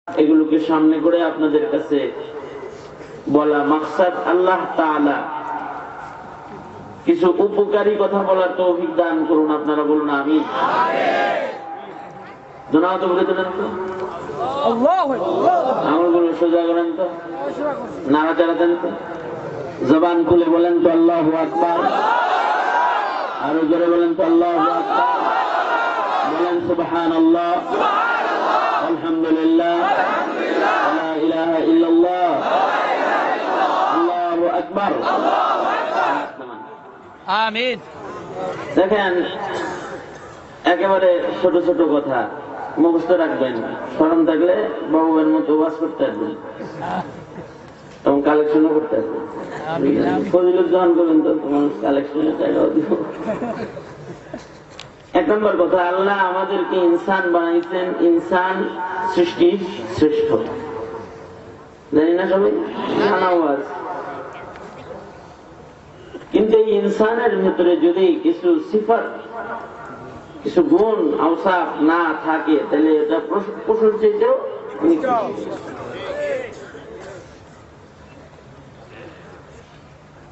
এগুলোকে সামনে করে আপনাদের কাছে বলা মাকসাদ আল্লাহ তাআলা কিছু উপকারী কথা বলার তৌফিক দান করুন। আপনারা বলুন আমিন। দুনাত বলে দেন তো, আঙুলগুলো সোজা করেন তো, নাড়াচাড়া দেন তো, জবান খুলে বলেন তো আল্লাহু আকবার, আরো জোরে বলেন তো আল্লাহু আকবার, বলেন সুবহানাল্লাহ, আলহামদুলিল্লাহ, লা ইলাহা ইল্লাল্লাহ, আল্লাহু আকবার। আমিন। দেখেন, একেবারে ছোট ছোট কথা মুখস্থ রাখবেন, স্মরণ থাকলে বাবুবের মতো ওয়াজ করতে আসবেন এবং কালেকশনও করতে আসবেন। ফজিলত গ্রহণ করবেন তো তোমার কালেকশনের জায়গাও দিব। এক নম্বর কথা, আল্লাহ আমাদেরকে ইনসান বানাইছেন, ইনসান সৃষ্টি শ্রেষ্ঠ, জানি না সবাই, কিন্তু এই ইনসানের ভেতরে যদি কিছু সিফাত, কিছু গুণ আওসাফ না থাকে তাহলে এটা পশুর চাইতেও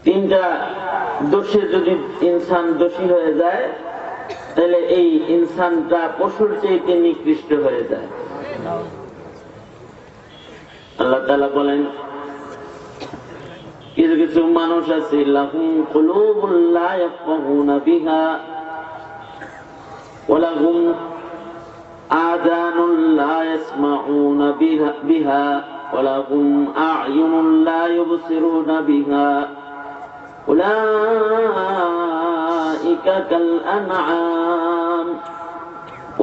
তিনটা দোষে যদি ইনসান দোষী হয়ে যায় তাহলে এই ইনসানটা পশুর চাইতে নিকৃষ্ট হয়ে যায়। আল্লাহ তাআলা বলেন, কিছু কিছু মানুষ আছে লাহুম কুলুবুন লা ইয়াফকাহুনা বিহা ওয়া লাহুম আযানুন লা ইয়াসমাউনা বিহা ওয়া লাহুম আ'য়ুনুন লা ইউবসিরুনা বিহা উলাইকা কাল আনআম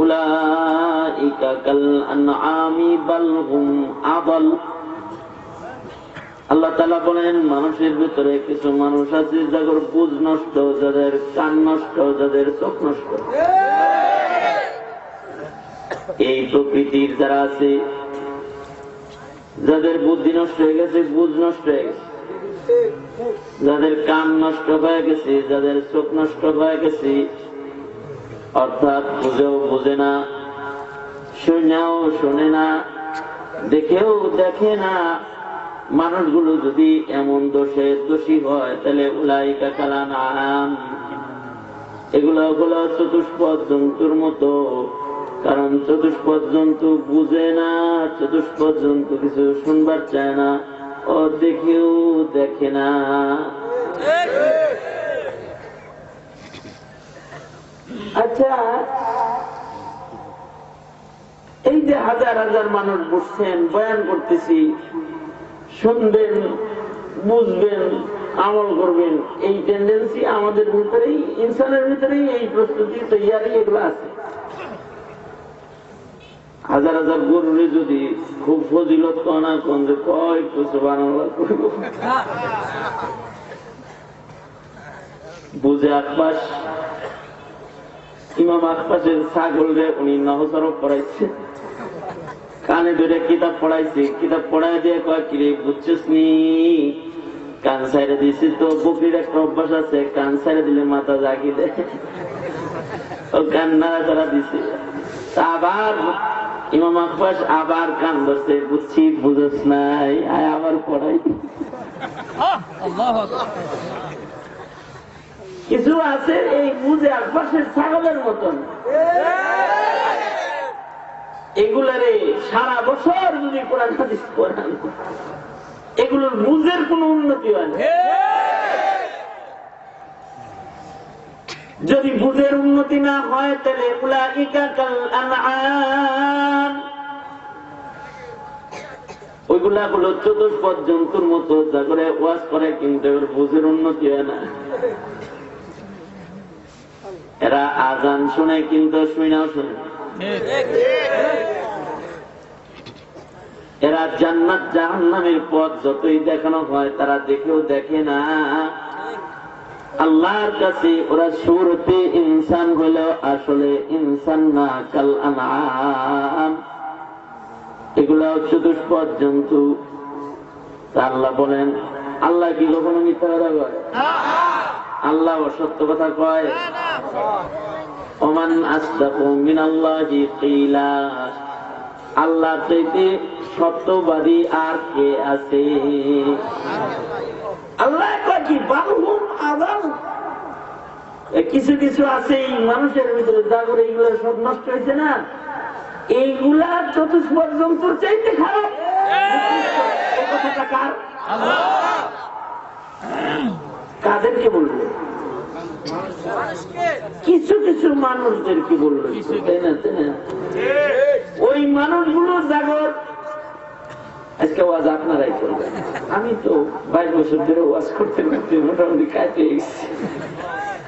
উলাইকা কাল আনআমি বাল হুম আদাল। আল্লাহ তাআলা বলেন, মানুষের ভিতরে কিছু মানুষ আছে যাদের বুঝ নষ্ট, যাদের কান নষ্ট, যাদের চোখ নষ্ট। এই প্রকৃতির যারা আছে, যাদের বুদ্ধি নষ্ট হয়ে গেছে, বুঝ নষ্ট হয়ে গেছে, যাদের কান নষ্ট হয়ে গেছে, যাদের চোখ নষ্ট হয়ে গেছে, অর্থাৎ বুঝেও বুঝে না, শুনেও শোনে না, দেখেও দেখে না, মানুষগুলো যদি এমন দোষে দোষী হয় তাহলে উলাইকা কাল আনআম, এগুলো হলো চতুষ্পদ জন্তুর মতো। কারণ চতুষ্পদ জন্তু বুঝে না, চতুষ্পদ জন্তু কিছু শুনবার চায় না, ও দেখেও দেখে না। আচ্ছা, এই যে হাজার হাজার মানুষ বসছেন, বয়ান করতেছি, শুনবেন, বুঝবেন, আমল করবেন, এই টেন্ডেন্সি আমাদের ভিতরেই, ইনসানের ভিতরেই এই প্রস্তুতি তৈরি এগুলো আছে। হাজার হাজার গরুরে যদি খুব ফজিলত কনা কোন যে কয় সুবহানাল্লাহ করব, বুঝে আখপাস, ইমাম আখপাসের ছাগলরে উনি নহসরফ করাইছে, কানে ধরে কিতাব পড়াইছে, কিতাব পড়াই দিয়ে কয় কিরে বুঝছিস নি, কান সাইরে দিছি তো। বকরির একটা অভ্যাস আছে, কান সাইরে দিলে মাথা জাগি দেয়, ও কান নাড়াচাড়া দিছে। আবার ইমাম আখবাস আবার কান ধরছে, বুঝছি বুঝছ নাই, আয় আবার পড়াই। কিছু আছে এই বুঝে আখবাসের ছাগলের মতন, এগুলারে সারা বছর যদি কোরআন হাদিস পড়ান, এগুলোর বুঝের কোন উন্নতি হয় না। যদি বুঝের উন্নতি না হয় তাহলে উলাইকা কাল আনআম, ওইগুলা হলো চতুষ্পদ জন্তুর মতো, যা করে ওয়াজ করে কিন্তু বুঝের উন্নতি হয় না। এরা আজান শুনে কিন্তু শুনাও শুনে, এরা জান্নাত জাহান্নামের পথ যতই দেখানো হয় তারা দেখেও দেখে না। আল্লাহর কাছে ওরা সুরতে ইনসান হলেও আসলে ইনসান না, কাল আনআম, এগুলা চতুষ্পদ জন্তু। আল্লাহ বলেন, আল্লাহ কি কখনো মিথ্যা কথা কয়? আল্লাহ অসত্য কথা কয়? ওমান আসদাকু মিনাল্লাহি কিলা, আল্লাহ চাইতে সত্যবাদী আর কে আছে? আল্লাহ কয় কি বালহুম আযাল। কিছু কিছু আছে এই মানুষের ভিতরে জাগরে, এইগুলো সব নষ্ট হয়েছে না, এইগুলা চতুষ্পদ জন্তুর চাইতে খারাপ। এই কথাটা কার? কাদেরকে বলবো? কিছু কিছু মানুষদেরকে বললো, তাই না? ওই মানুষগুলো জাগর। আজকে ওয়াজ আপনারাই করবেন। আমি তো 22 বছর ধরে ওয়াজ করতে করতে মোটামুটি কাজে এসেছি।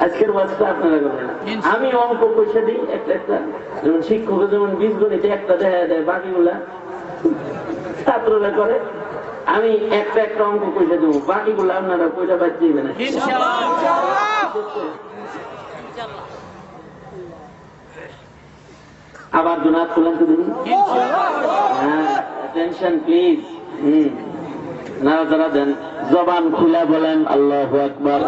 আজকের ওয়াজটা আপনারা করবেন না। আমি অঙ্ক পয়সা দিই একটা একটা, যেমন শিক্ষক যেমন বীজগণিতে একটা দেখা দেয়, বাকিগুলা ছাত্ররা করে। আমি একটা একটা অঙ্ক পয়সা দেবো, বাকিগুলো আপনারা পয়সা পাচ্ছি না। আবার দুনাত খুলেন তো দিন। হ্যাঁ, টেনশন প্লিজ। নাড়াচাড়া দেন, জবান খুলে বলেন আল্লাহু আকবার।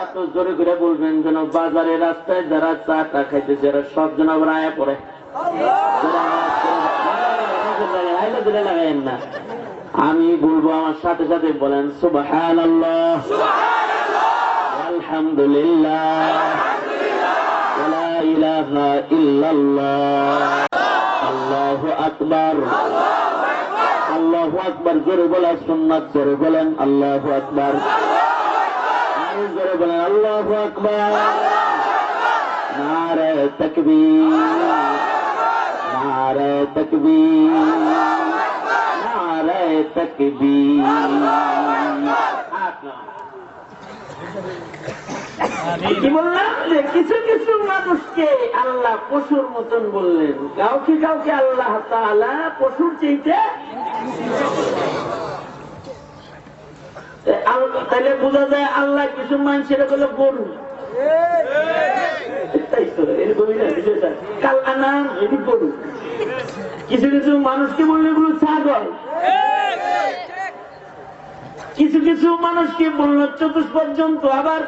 এত জোরে করে বলবেন যেন বাজারে রাস্তায় যারা চাটা খাইতে যারা সব জন আবার আয়া পড়ে। লাগাইন না, আমি বলবো আমার সাথে সাথে বলেন সুবহানাল্লাহ, আলহামদুলিল্লাহ, লা ইলাহা ইল্লাল্লাহ, আল্লাহু আকবার। আল্লাহু আকবার জোরে বলা সুন্নাত, জোরে বলেন আল্লাহু আকবার। আরো জোরে বলেন আল্লাহু আকবার। নারে তাকবীর, নারে তাকবীর, নারে তাকবীর। কি বললাম যে কিছু কিছু মানুষকে আল্লাহ পশুর মতন বললেন, কাউকে কাউকে আল্লাহ তাআলা পশুর চাইতে। তাহলে বোঝা যায় আল্লাহ কিছু মানুষের বলে গরু, তাই তো এরকমই না বিষয়টা। কাল আনাম এটি গরু। কিছু কিছু মানুষকে বললে এগুলো ছাগল, কিছু কিছু মানুষকে বললো চতুষ্পদ জন্তু। আবার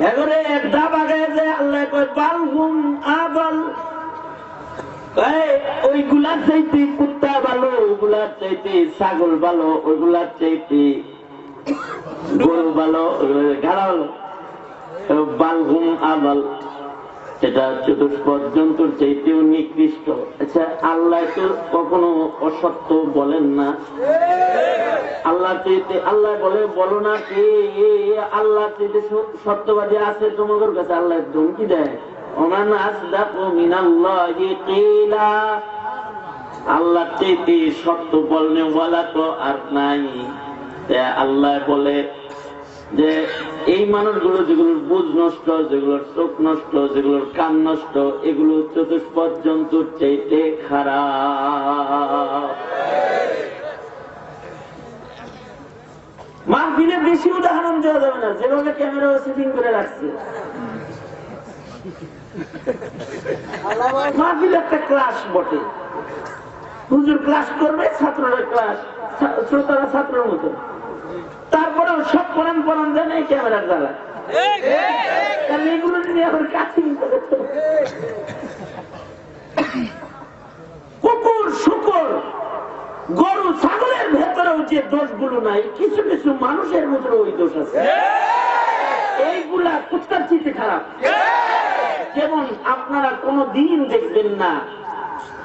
এবারে এক ধাপ আগে যায় আল্লাহ কয় বালহুম আযাল। ওইগুলার চাইতে কুত্তা ভালো, ওইগুলার চাইতে ছাগল ভালো, ওইগুলার চাইতে গরু ভালো, ঘাড়া ভালো। বালহুম আযাল, সেটা চতুষ্পদ জন্তুর চাইতেও নিকৃষ্ট। আচ্ছা, আল্লাহ তো কখনো অসত্য বলেন না। আল্লাহ চাইতে আল্লাহ বলে বলো না কি আল্লাহ চাইতে সত্যবাদী আছে তোমাদের কাছে? আল্লাহ ধমকি দেয়, ওমান আসদাকু মিনাল্লাহি কিলা। আল্লাহ চাইতে সত্য বলনে ওয়ালা তো আর নাই। আল্লাহ বলে যে এই মানুষগুলো যেগুলোর বুঝ নষ্ট, যেগুলোর চোখ নষ্ট, যেগুলোর কান নষ্ট, এগুলো চতুষ্পদ জন্তুর চাইতে খারাপ। মাহফিলে বেশি উদাহরণ দেওয়া যাবে না, যেভাবে ক্যামেরা সেটিং করে রাখছে। মাহফিল একটা ক্লাস বটে, হুজুর ক্লাস করবে, ছাত্ররা ক্লাস, শ্রোতারা ছাত্রের মতো। তারপরেও সব কোরআন পড়ান দেন এই ক্যামেরার দ্বারা। কারণ এগুলো নিয়ে আবার কাছে কুকুর, শুকর, গরু, ছাগলের ভেতরেও যে দোষগুলো নাই, কিছু কিছু মানুষের ভিতরে ওই দোষ আছে। এইগুলা কুত্তার চেয়ে খারাপ। যেমন আপনারা কোনো দিন দেখবেন না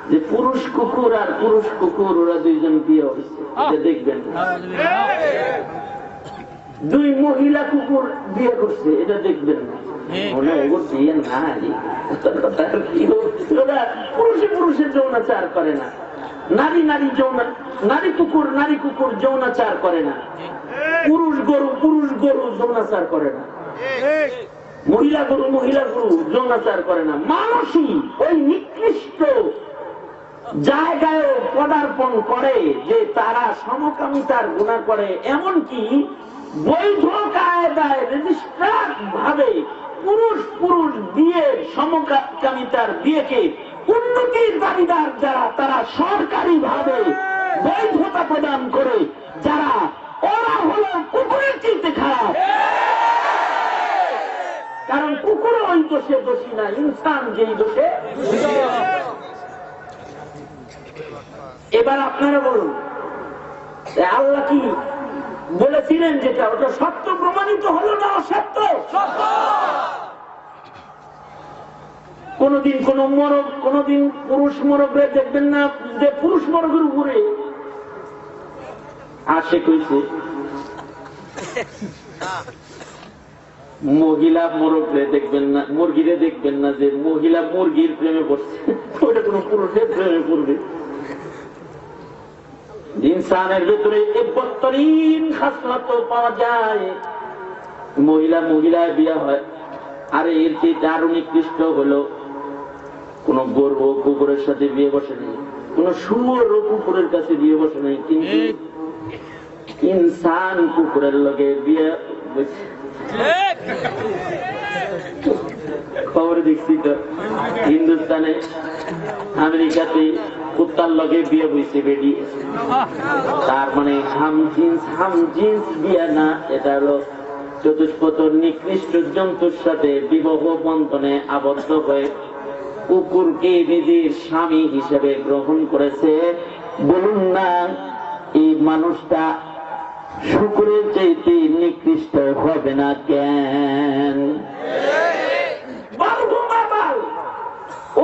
যে পুরুষ কুকুর আর পুরুষ কুকুর ওরা দুইজন বিয়ে হয়েছে, এটা দেখবেন না। দুই মহিলা কুকুর বিয়ে করছে, এটা দেখবেন না। পুরুষে পুরুষের যৌনাচার করে না, নারী নারী নারী কুকুর যৌনাচার করে না, পুরুষ গরু যৌনাচার করে না, মহিলা গরু যৌনাচার করে না। মানুষই ওই নিকৃষ্ট জায়গায় পদার্পণ করে যে তারা সমকামিতার গুনাহ করে। এমনকি বৈধ কায়দায় রেজিস্ট্রার ভাবে পুরুষ বিয়ে, সমকামিতার বিয়েকে উন্নতির দাবিদার যারা, তারা সরকারি ভাবে বৈধতা প্রদান করে, যারা ওরা হলো কুকুরের চেয়ে খারাপ। কারণ কুকুর ওই দোষে দোষী না, ইনসান যেই দোষে। এবার আপনারা বলুন, আল্লাহ কি বলেছিলেন যেটা ওটা সত্য প্রমাণিত হলো না অসত্য? কোনদিন কোন মরক, কোনদিন পুরুষ মরকরে দেখবেন না যে পুরুষ মরকের উপরে আসে কইছে, মহিলা মোরগরে দেখবেন না, মুরগিরে দেখবেন না যে মহিলা মুরগির প্রেমে পড়ছে, ওটা কোন পুরুষের প্রেমে পড়বে। ইনসানের ভিতরে বদতরিন খাসলত পাওয়া যায়, মহিলা মহিলায় বিয়ে হয়। আর এর চেয়ে আরো নিকৃষ্ট হলো, কোন গরু কুকুরের সাথে বিয়ে বসে নেই, কোন শুয়োর কুকুরের কাছে বিয়ে বসে নেই, কিন্তু ইনসান কুকুরের লগে বিয়ে বসে। খবর দেখছি তো, হিন্দুস্তানে আমেরিকাতে কুত্তার লগে বিয়ে বইছে বেডি। তার মানে হাম জিন্স বিয়ে না, এটা হলো চতুষ্পদ নিকৃষ্ট জন্তুর সাথে বিবাহ বন্ধনে আবদ্ধ হয়ে কুকুরকে নিজের স্বামী হিসেবে গ্রহণ করেছে। বলুন না, এই মানুষটা শুকুরের চাইতে নিকৃষ্ট হবে না কেন?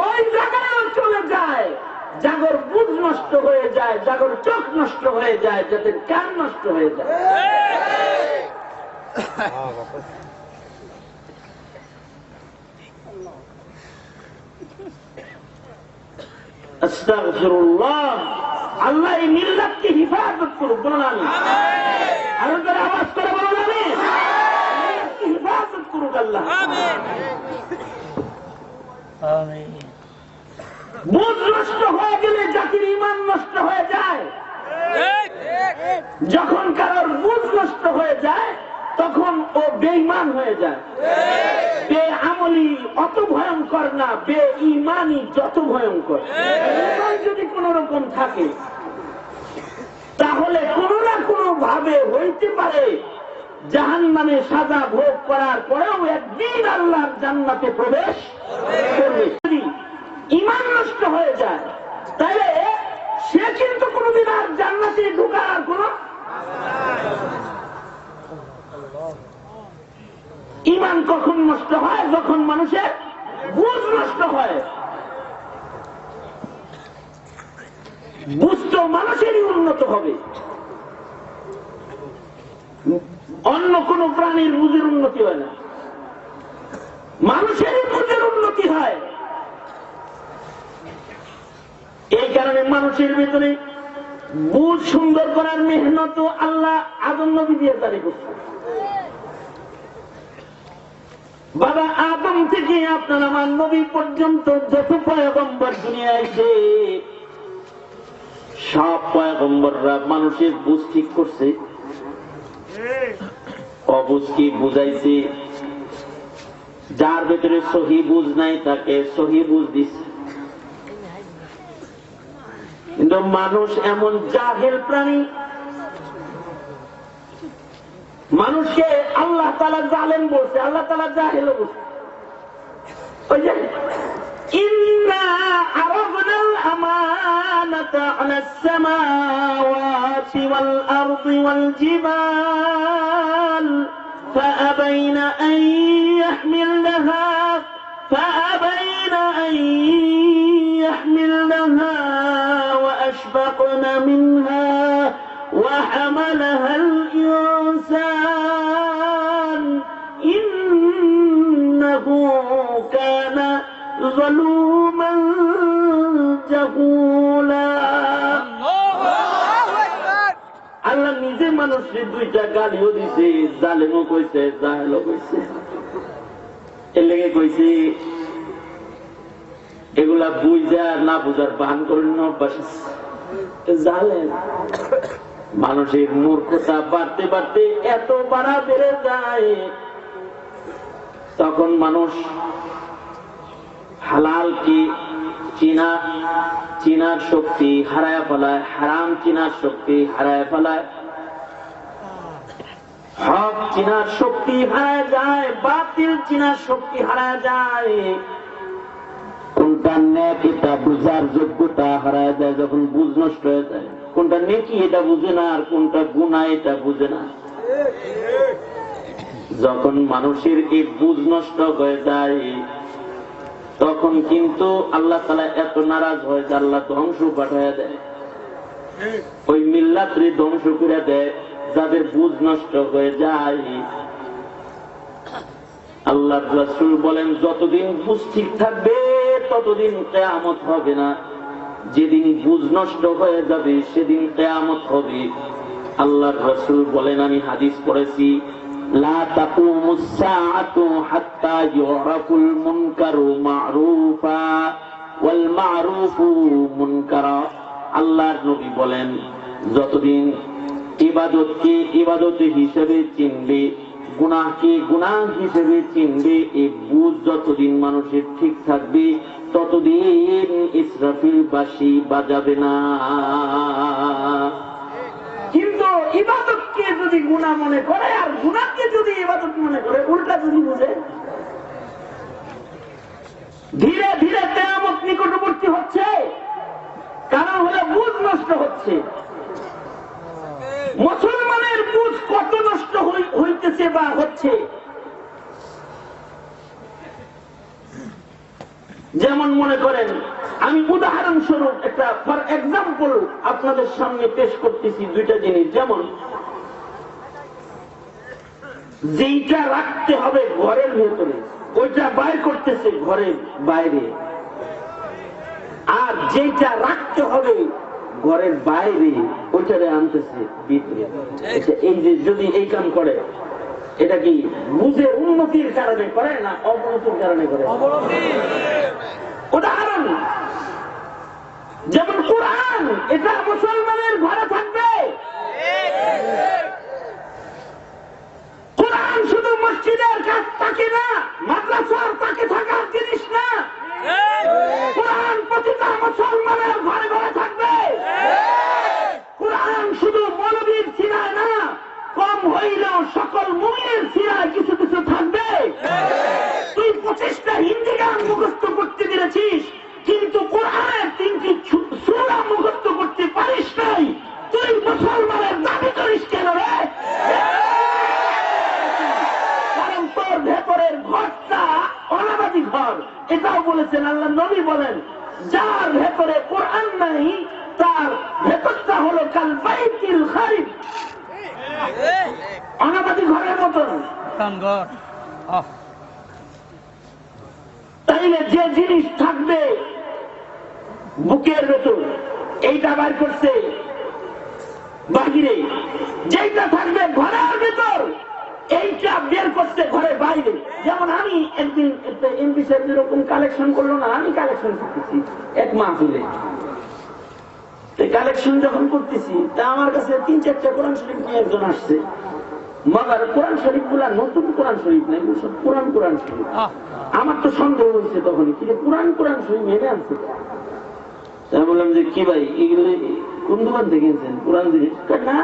ওই জায়গায় চলে যায়, জাগর বুঝ নষ্ট হয়ে যায়, জাগর চোখ নষ্ট হয়ে যায়, যাদের কান নষ্ট হয়ে যায়। আস্তাগফিরুল্লাহ, আল্লাহ এই মিল্লাতকে হিফাজত করুক। বলুন আমিন। আরো করে আওয়াজ করে বলুন আমিন। মিল্লাতকে হিফাজত করুক আল্লাহ। আমিন। বুঝ নষ্ট হয়ে গেলে জাতির ঈমান নষ্ট হয়ে যায়। যখন কারোর বুঝ নষ্ট হয়ে যায় তখন ও বেঈমান হয়ে যায়। বেআমলি অত ভয়ঙ্কর না, বেঈমানি যত ভয়ঙ্কর। ঈমান যদি কোন রকম থাকে তাহলে কোন না কোন ভাবে হইতে পারে জাহান্নামে সাজা ভোগ করার পরেও একদিন আল্লাহর জান্নাতে প্রবেশ করবে। যদি ঈমান নষ্ট হয়ে যায় তাহলে সে কিন্তু কোনদিন আর জান্নাতে ঢোকার কোন ঈমান কখন নষ্ট হয়? যখন মানুষের বুঝ নষ্ট হয়। বুঝ তো মানুষেরই উন্নত হবে, অন্য কোন প্রাণীর বুঝের উন্নতি হয় না, মানুষেরই বুঝের উন্নতি হয়। এই কারণে মানুষের ভিতরে বুঝ সুন্দর করার মেহনত আল্লাহ আদম নবী দিয়ে জারি করছে। বাবা আদম থেকে আপনার আমার নবী পর্যন্ত যত পয়গম্বর দুনিয়ায় এসে সব পয়গম্বররা মানুষের বুঝ ঠিক করছে, অবুঝকে বুঝাইছে। যার ভেতরে সহি বুঝ নাই তাকে সহি বুঝ দিচ্ছে। কিন্তু মানুষ এমন জাহেল প্রাণী, মানুষকে আল্লাহ তাআলা জালেম বলছে, আল্লাহ তাআলা জাহেল বলছে। ওই যে ইন্না আরাদনাল আমানাতা আলাস সামাওয়াতি ওয়াল আরদি ওয়াল জিবাল فأبين أن يحملنها وأشفقن منها وحملها الإنسان إنه كان ظلوما جهولا। আল্লাহ নিজে মানুষের দুইটা গালিও দিছে, জালেমও কইছে, জাহেলও কইছে। এর লেগে কইছি এগুলা বুঝা না বুঝার বাহান করেন অভ্যাস। জালেম মানুষের মূর্খতা বাড়তে বাড়তে এত বাড়া বেড়ে যায়, তখন মানুষ হালাল কি চিনার শক্তি হারায় ফেলায়, হারাম চিনার শক্তি হারায় ফেলায়, হক চিনার শক্তি হারায় যায়, বাতিল চিনার শক্তি হারায় যায়। কোনটা নেক এটা বুঝার যোগ্যতা হারায় যায় যখন বুঝ নষ্ট হয়ে যায়। কোনটা নেকি এটা বুঝে না, আর কোনটা গুনাহ এটা বুঝে না। যখন মানুষের এই বুঝ নষ্ট হয়ে যায় তখন কিন্তু আল্লাহ তাআলা এত নারাজ হয় যে আল্লাহ ধ্বংস পাঠায় দেয়, ওই মিল্লাতরে ধ্বংস করে দেয় যাদের বুঝ নষ্ট হয়ে যায়। আল্লাহর রাসূল বলেন যতদিন বুঝ ঠিক থাকবে ততদিন কিয়ামত হবে না, যেদিন বুঝ নষ্ট হয়ে যাবে সেদিন কিয়ামত হবে। আল্লাহর রাসূল বলেন, আমি হাদিস পড়েছি, লা তাকুমুস সাআতু হাত্তা ইউরাফুল মুনকারু মা'রুফা ওয়াল মা'রুফু মুনকারা। আল্লাহর নবী বলেন যতদিন ইবাদতকে ইবাদত হিসেবে চিনবে, গুনাহকে গুনাহ হিসেবে চিনবে, এই বুঝ যতদিন মানুষের ঠিক থাকবে ততদিন ইসরাফিল বাঁশি বাজাবে না। কিন্তু ইবাদতকে যদি গুনাহ মনে করে আর গুনাহকে যদি ইবাদত মনে করে, উল্টা যদি বুঝে, ধীরে ধীরে কিয়ামত নিকটবর্তী হচ্ছে। কারণ হলো বুঝ নষ্ট হচ্ছে। মুসলমানের বুঝ কত নষ্ট হইতেছে বা হচ্ছে, যেমন মনে করেন, আমি উদাহরণস্বরূপ একটা ফর এক্সাম্পল আপনাদের সামনে পেশ করতেছি দুইটা জিনিস। যেমন যেইটা রাখতে হবে ঘরের ভেতরে ওইটা বাইর করতেছে ঘরের বাইরে, আর যেটা রাখতে হবে ঘরের বাইরে ওইটারে আনতেছে ভিতরে। এই যে যদি এই কাম করে, এটা কি বুঝের উন্নতির কারণে করে না অবনতির কারণে করে? উদাহরণ যেমন কোরআন, এটা মুসলমানের ঘরে থাকবে। কোরআন শুধু মসজিদের কাজ থাকে না, মাদ্রাসার তাকে থাকার জিনিস না। কোরআন প্রতিটা মুসলমানের ঘরে ঘরে থাকবে। কোরআন শুধু মৌলবীর সিনায় না, কম হইলেও সকল মুমিনের সিনায় কিছু কিছু থাকবে। তুই 25টা হিন্দি গান মুখস্থ করতে পেরেছিস, কিন্তু কোরআনের 3টি সূরা মুখস্থ করতে পারিস নাই, তুই মুসলমানের দাবি করিস কেন রে? কারণ তোর ভেতরের ঘরটা অনাবাদী ঘর। এটাও বলেছেন আল্লাহ নবী বলেন, যার ভেতরে কোরআন নাই তার ভেতরটা হলো কাল বাইতিল খারিব, অনাবাদী ঘরের মতন। তাইলে যে জিনিস থাকবে বুকের ভেতর, এইটা বাইর করছে বাহিরে, যেটা থাকবে ঘরের ভেতর এইটা বের করছে ঘরের বাইরে। যেমন আমি একদিন একটা এমপি সাহেব যেরকম কালেকশন করলো না, আমি কালেকশন করতেছি এক মাহফিলে। কালেকশন যখন করতেছি তা আমার কাছে 3-4টা কোরআন শরীফ নিয়ে একজন আসছে। মগার কোরআন শরীফ গুলা নতুন কোরআন শরীফ নাই, সব কোরআন শরীফ। আমার তো সন্দেহ হয়েছে তখনই, কিন্তু কোরআন শরীফ মেনে আনছে। তাই বললাম যে কি ভাই এগুলো কোন দোকান থেকে কিনছেন কোরআন জিনিস? না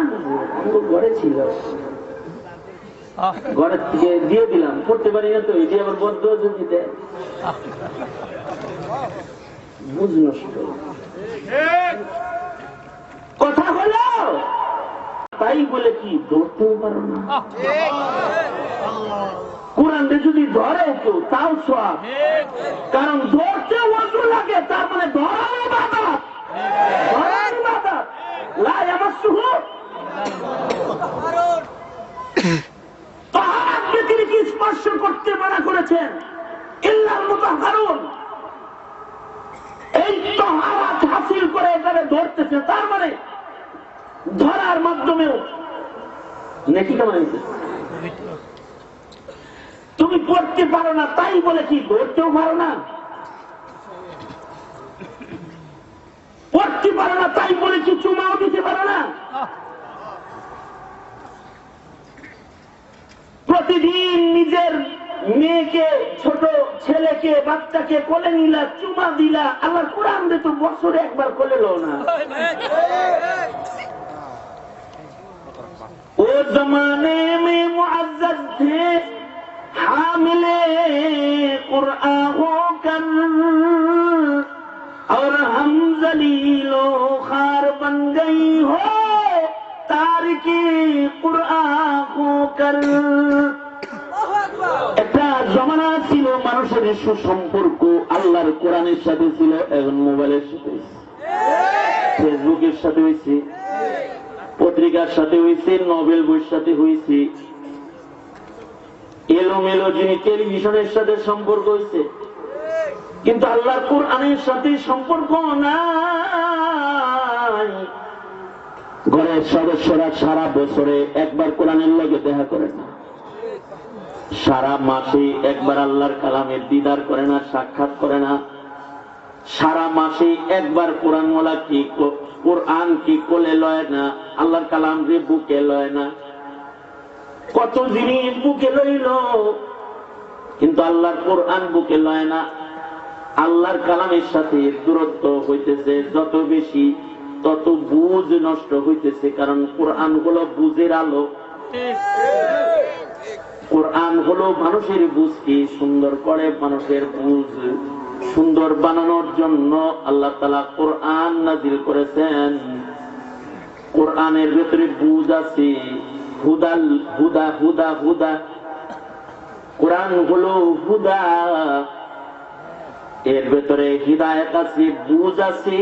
আমার ঘরে ছিল, ঘরের থেকে দিয়ে দিলাম, পড়তে পারি না তো, এটি আবার বদ্ধ যদি দেয় বুঝ নষ্ট। কথা হলো তাই বলে কি ধরতেও পারো না? কোরআনটা যদি ধরে তো তাও সওয়াব, কারণ ধরতে ওযু লাগে, তার মানে ধরার ইবাদত, ধরার ইবাদত। লা ইয়ামাসসুহু তাহারাত ব্যতিরেকে স্পর্শ করতে মানা করেছেন, ইল্লাল মুতাহহারুন। এই তাহারাত হাসিল করে এটারে ধরতেছে, তার মানে ধরার মাধ্যমেও নেকি কামাইছে। তুমি পড়তে পারো না তাই বলে কি ধরতেও পারো না? পড়তে পারো না তাই বলে কি চুমাও দিতে পারো না? প্রতিদিন নিজের মেয়েকে, ছোট ছেলেকে, বাচ্চাকে কোলে নিলা, চুমা দিলা, আল্লাহ কোরআন দে তো বছরে একবার কোলে লো না। वो जमाने में मुअज़्ज़ज़ थे हामिले कुरआन होकर जलीलो खार बन गई हो तारिकी कुरआन होकर। একটা জমানা ছিল মানুষের সুসম্পর্ক আল্লাহর কোরআনের সাথে ছিল, এখন মোবাইলের সাথে হয়েছে, ফেসবুকের সাথে হয়েছে, পত্রিকার সাথে হয়েছে, নোবেল বইয়ের সাথে হয়েছে, এলোমেলো যিনি টেলিভিশনের সাথে সম্পর্ক হয়েছে, কিন্তু আল্লাহর কোরআনের সাথে সম্পর্ক নাই। ঘরের সদস্যরা সারা বছরে একবার কোরআনের লগে দেখা করে না, সারা মাসে একবার আল্লাহর কালামের দিদার করে না, সাক্ষাৎ করে না, সারা মাসে একবার কোরআনওয়ালা কি কোরআন কি কোলে লয় না, আল্লাহর কালাম যে বুকে লয় না। কত জিনিস বুকে লইল কিন্তু আল্লাহর কোরআন বুকে লয় না। আল্লাহর কালামের সাথে দূরত্ব হইতেছে যত বেশি তত বুঝ নষ্ট হইতেছে, কারণ কোরআন হলো বুঝের আলো। কোরআন হলো মানুষের বুঝকে সুন্দর করে, মানুষের বুঝ সুন্দর বানানোর জন্য আল্লাহ তাআলা কোরআন নাযিল করেছেন। কোরআনের ভিতরে বুঝ আছে, হুদাল হুদা হুদা হুদা, কোরআন হলো হুদা, এর ভেতরে হিদায়াত আছে, বুঝ আছে,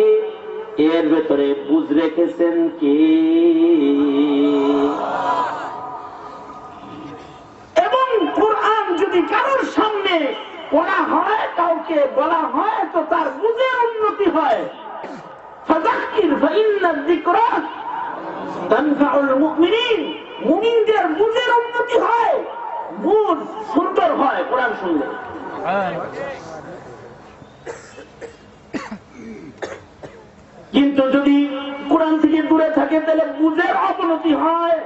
এর ভেতরে বুঝ রেখেছেন কে? এবং কোরআন যদি কারোর সামনে পড়া হয়, কাউকে বলা হয়, তো তার বুঝের উন্নতি হয়। ফাযাক্কির ফাইন্নায যিকরা তানফাউল মুমিনিন, মুমিনদের বুঝের উন্নতি হয়, বুঝ সুন্দর হয় কোরআন শুনলে। কিন্তু যদি কোরআন থেকে দূরে থাকে তাহলে বুঝের অবনতি হয়।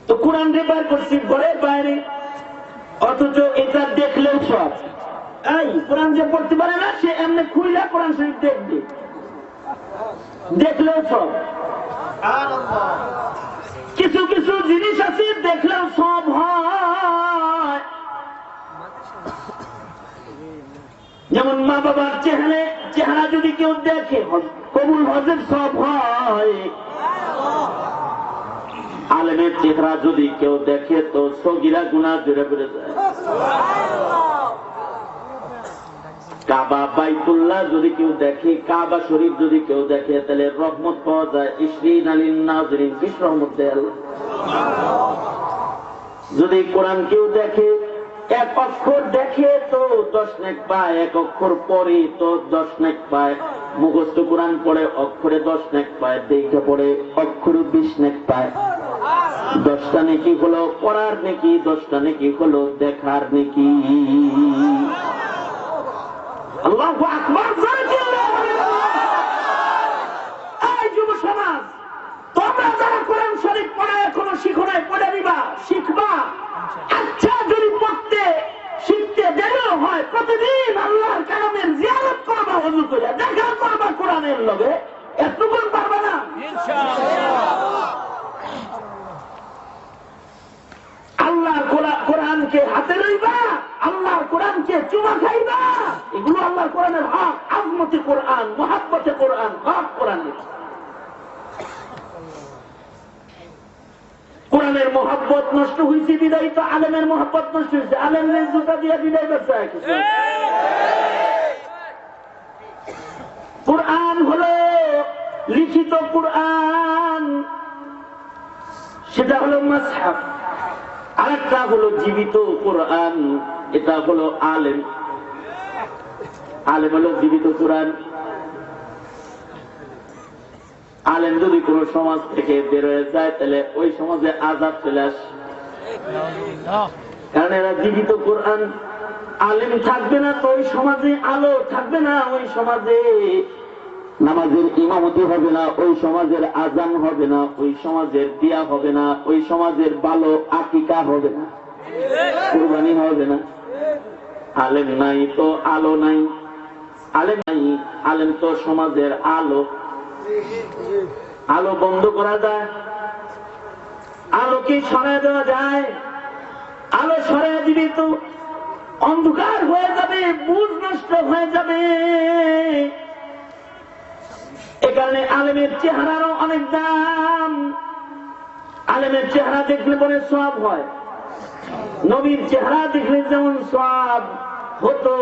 তো কোরআন রেফার করছি ঘরের বাইরে, অথচ এটা দেখলেও সব এই কোরআন যে পড়তে পারে না সে এমনি খুইলা কোরআন শরীফ দেখবে, দেখলেও সব। কিছু কিছু জিনিস আছে দেখলেও সব হয়, যেমন মা বাবার চেহারা যদি কেউ দেখে কবুল হজের সব হয়। আলেমের চেহারা যদি কেউ দেখে তো সগীরা গুনাহ জুড়ে পড়ে যায়। কাবা বাইতুল্লাহ যদি কেউ দেখে, কাবা শরীফ যদি কেউ দেখে, তাহলে রহমত পাওয়া যায়। ইশরিন আলিন নাযরিন, বিশ রহমত দেয় আল্লাহ। যদি কোরআন কেউ দেখে, এক অক্ষর দেখে তো 10 নেক পায়, এক অক্ষর পড়ে তো 10 নেক পায়। মুখস্থ কোরআন পড়ে অক্ষরে 10 নেক পায়, দেখে পড়ে অক্ষরে 20 নেক পায়। 10টা নেকি হলো পড়ার নেকি, 10টা নেকি হলো দেখার নেকি। আল্লাহু আকবার। এই যুব সমাজ, তোমরা যারা কোরআন শরীফ পড়া এখনো শিখো নাই, পড়ে নিবা, শিখবা। আচ্ছা, যদি পড়তে শিখতে দেরিও হয়, প্রতিদিন আল্লাহর কালামের জিয়ারত করবা, ওযু করে দেখা করবা কোরআনের লগে, এতটুকু পারবে না ইনশাআল্লাহ। আল্লাহর কোরআনকে হাতে লইবা, আল্লাহর কোরআনকে চুমা খাইবা, এগুলো আল্লাহর কোরআনের হক। আজমতে কোরআন, মুহাব্বতে কোরআন, হক কোরআনের। কোরআনের মহব্বত নষ্ট হয়েছে বিদায় তো আলেমের মহব্বত নষ্ট হয়েছে। আলেমের জুতা দিয়ে বিদায় করছে। কোরআন হলো লিখিত কোরআন, সেটা হলো মাসহাফ। আরেকটা হলো জীবিত কোরআন, এটা হলো আলেম। আলেম হলো জীবিত কোরআন। আলেম যদি কোন সমাজ থেকে বের হয়ে যায় তাহলে ওই সমাজে আযাব চলে আসে, কারণ এরা জীবিত কোরআন। আলেম থাকবে না তো ওই সমাজে আলো থাকবে না, ওই সমাজে নামাজের ইমামতি হবে না, ওই সমাজের আযান হবে না, ওই সমাজের দিয়া হবে না, ওই সমাজের ভালো আকিকা হবে না, কুরবানি হবে না। আলেম নাই তো আলো নাই, আলেম নাই, আলেম তো সমাজের আলো। আলো বন্ধ করা যায়? আলো কি সরাই দেওয়া যায়? আলো সরাই দিবি তো অন্ধকার হয়ে যাবে, বুঝ নষ্ট হয়ে যাবে। এ কারণে আলেমের চেহারারও অনেক দাম। আলেমের চেহারা দেখলে পরে সওয়াব হয়, নবীর চেহারা দেখলে যেমন সওয়াব হতো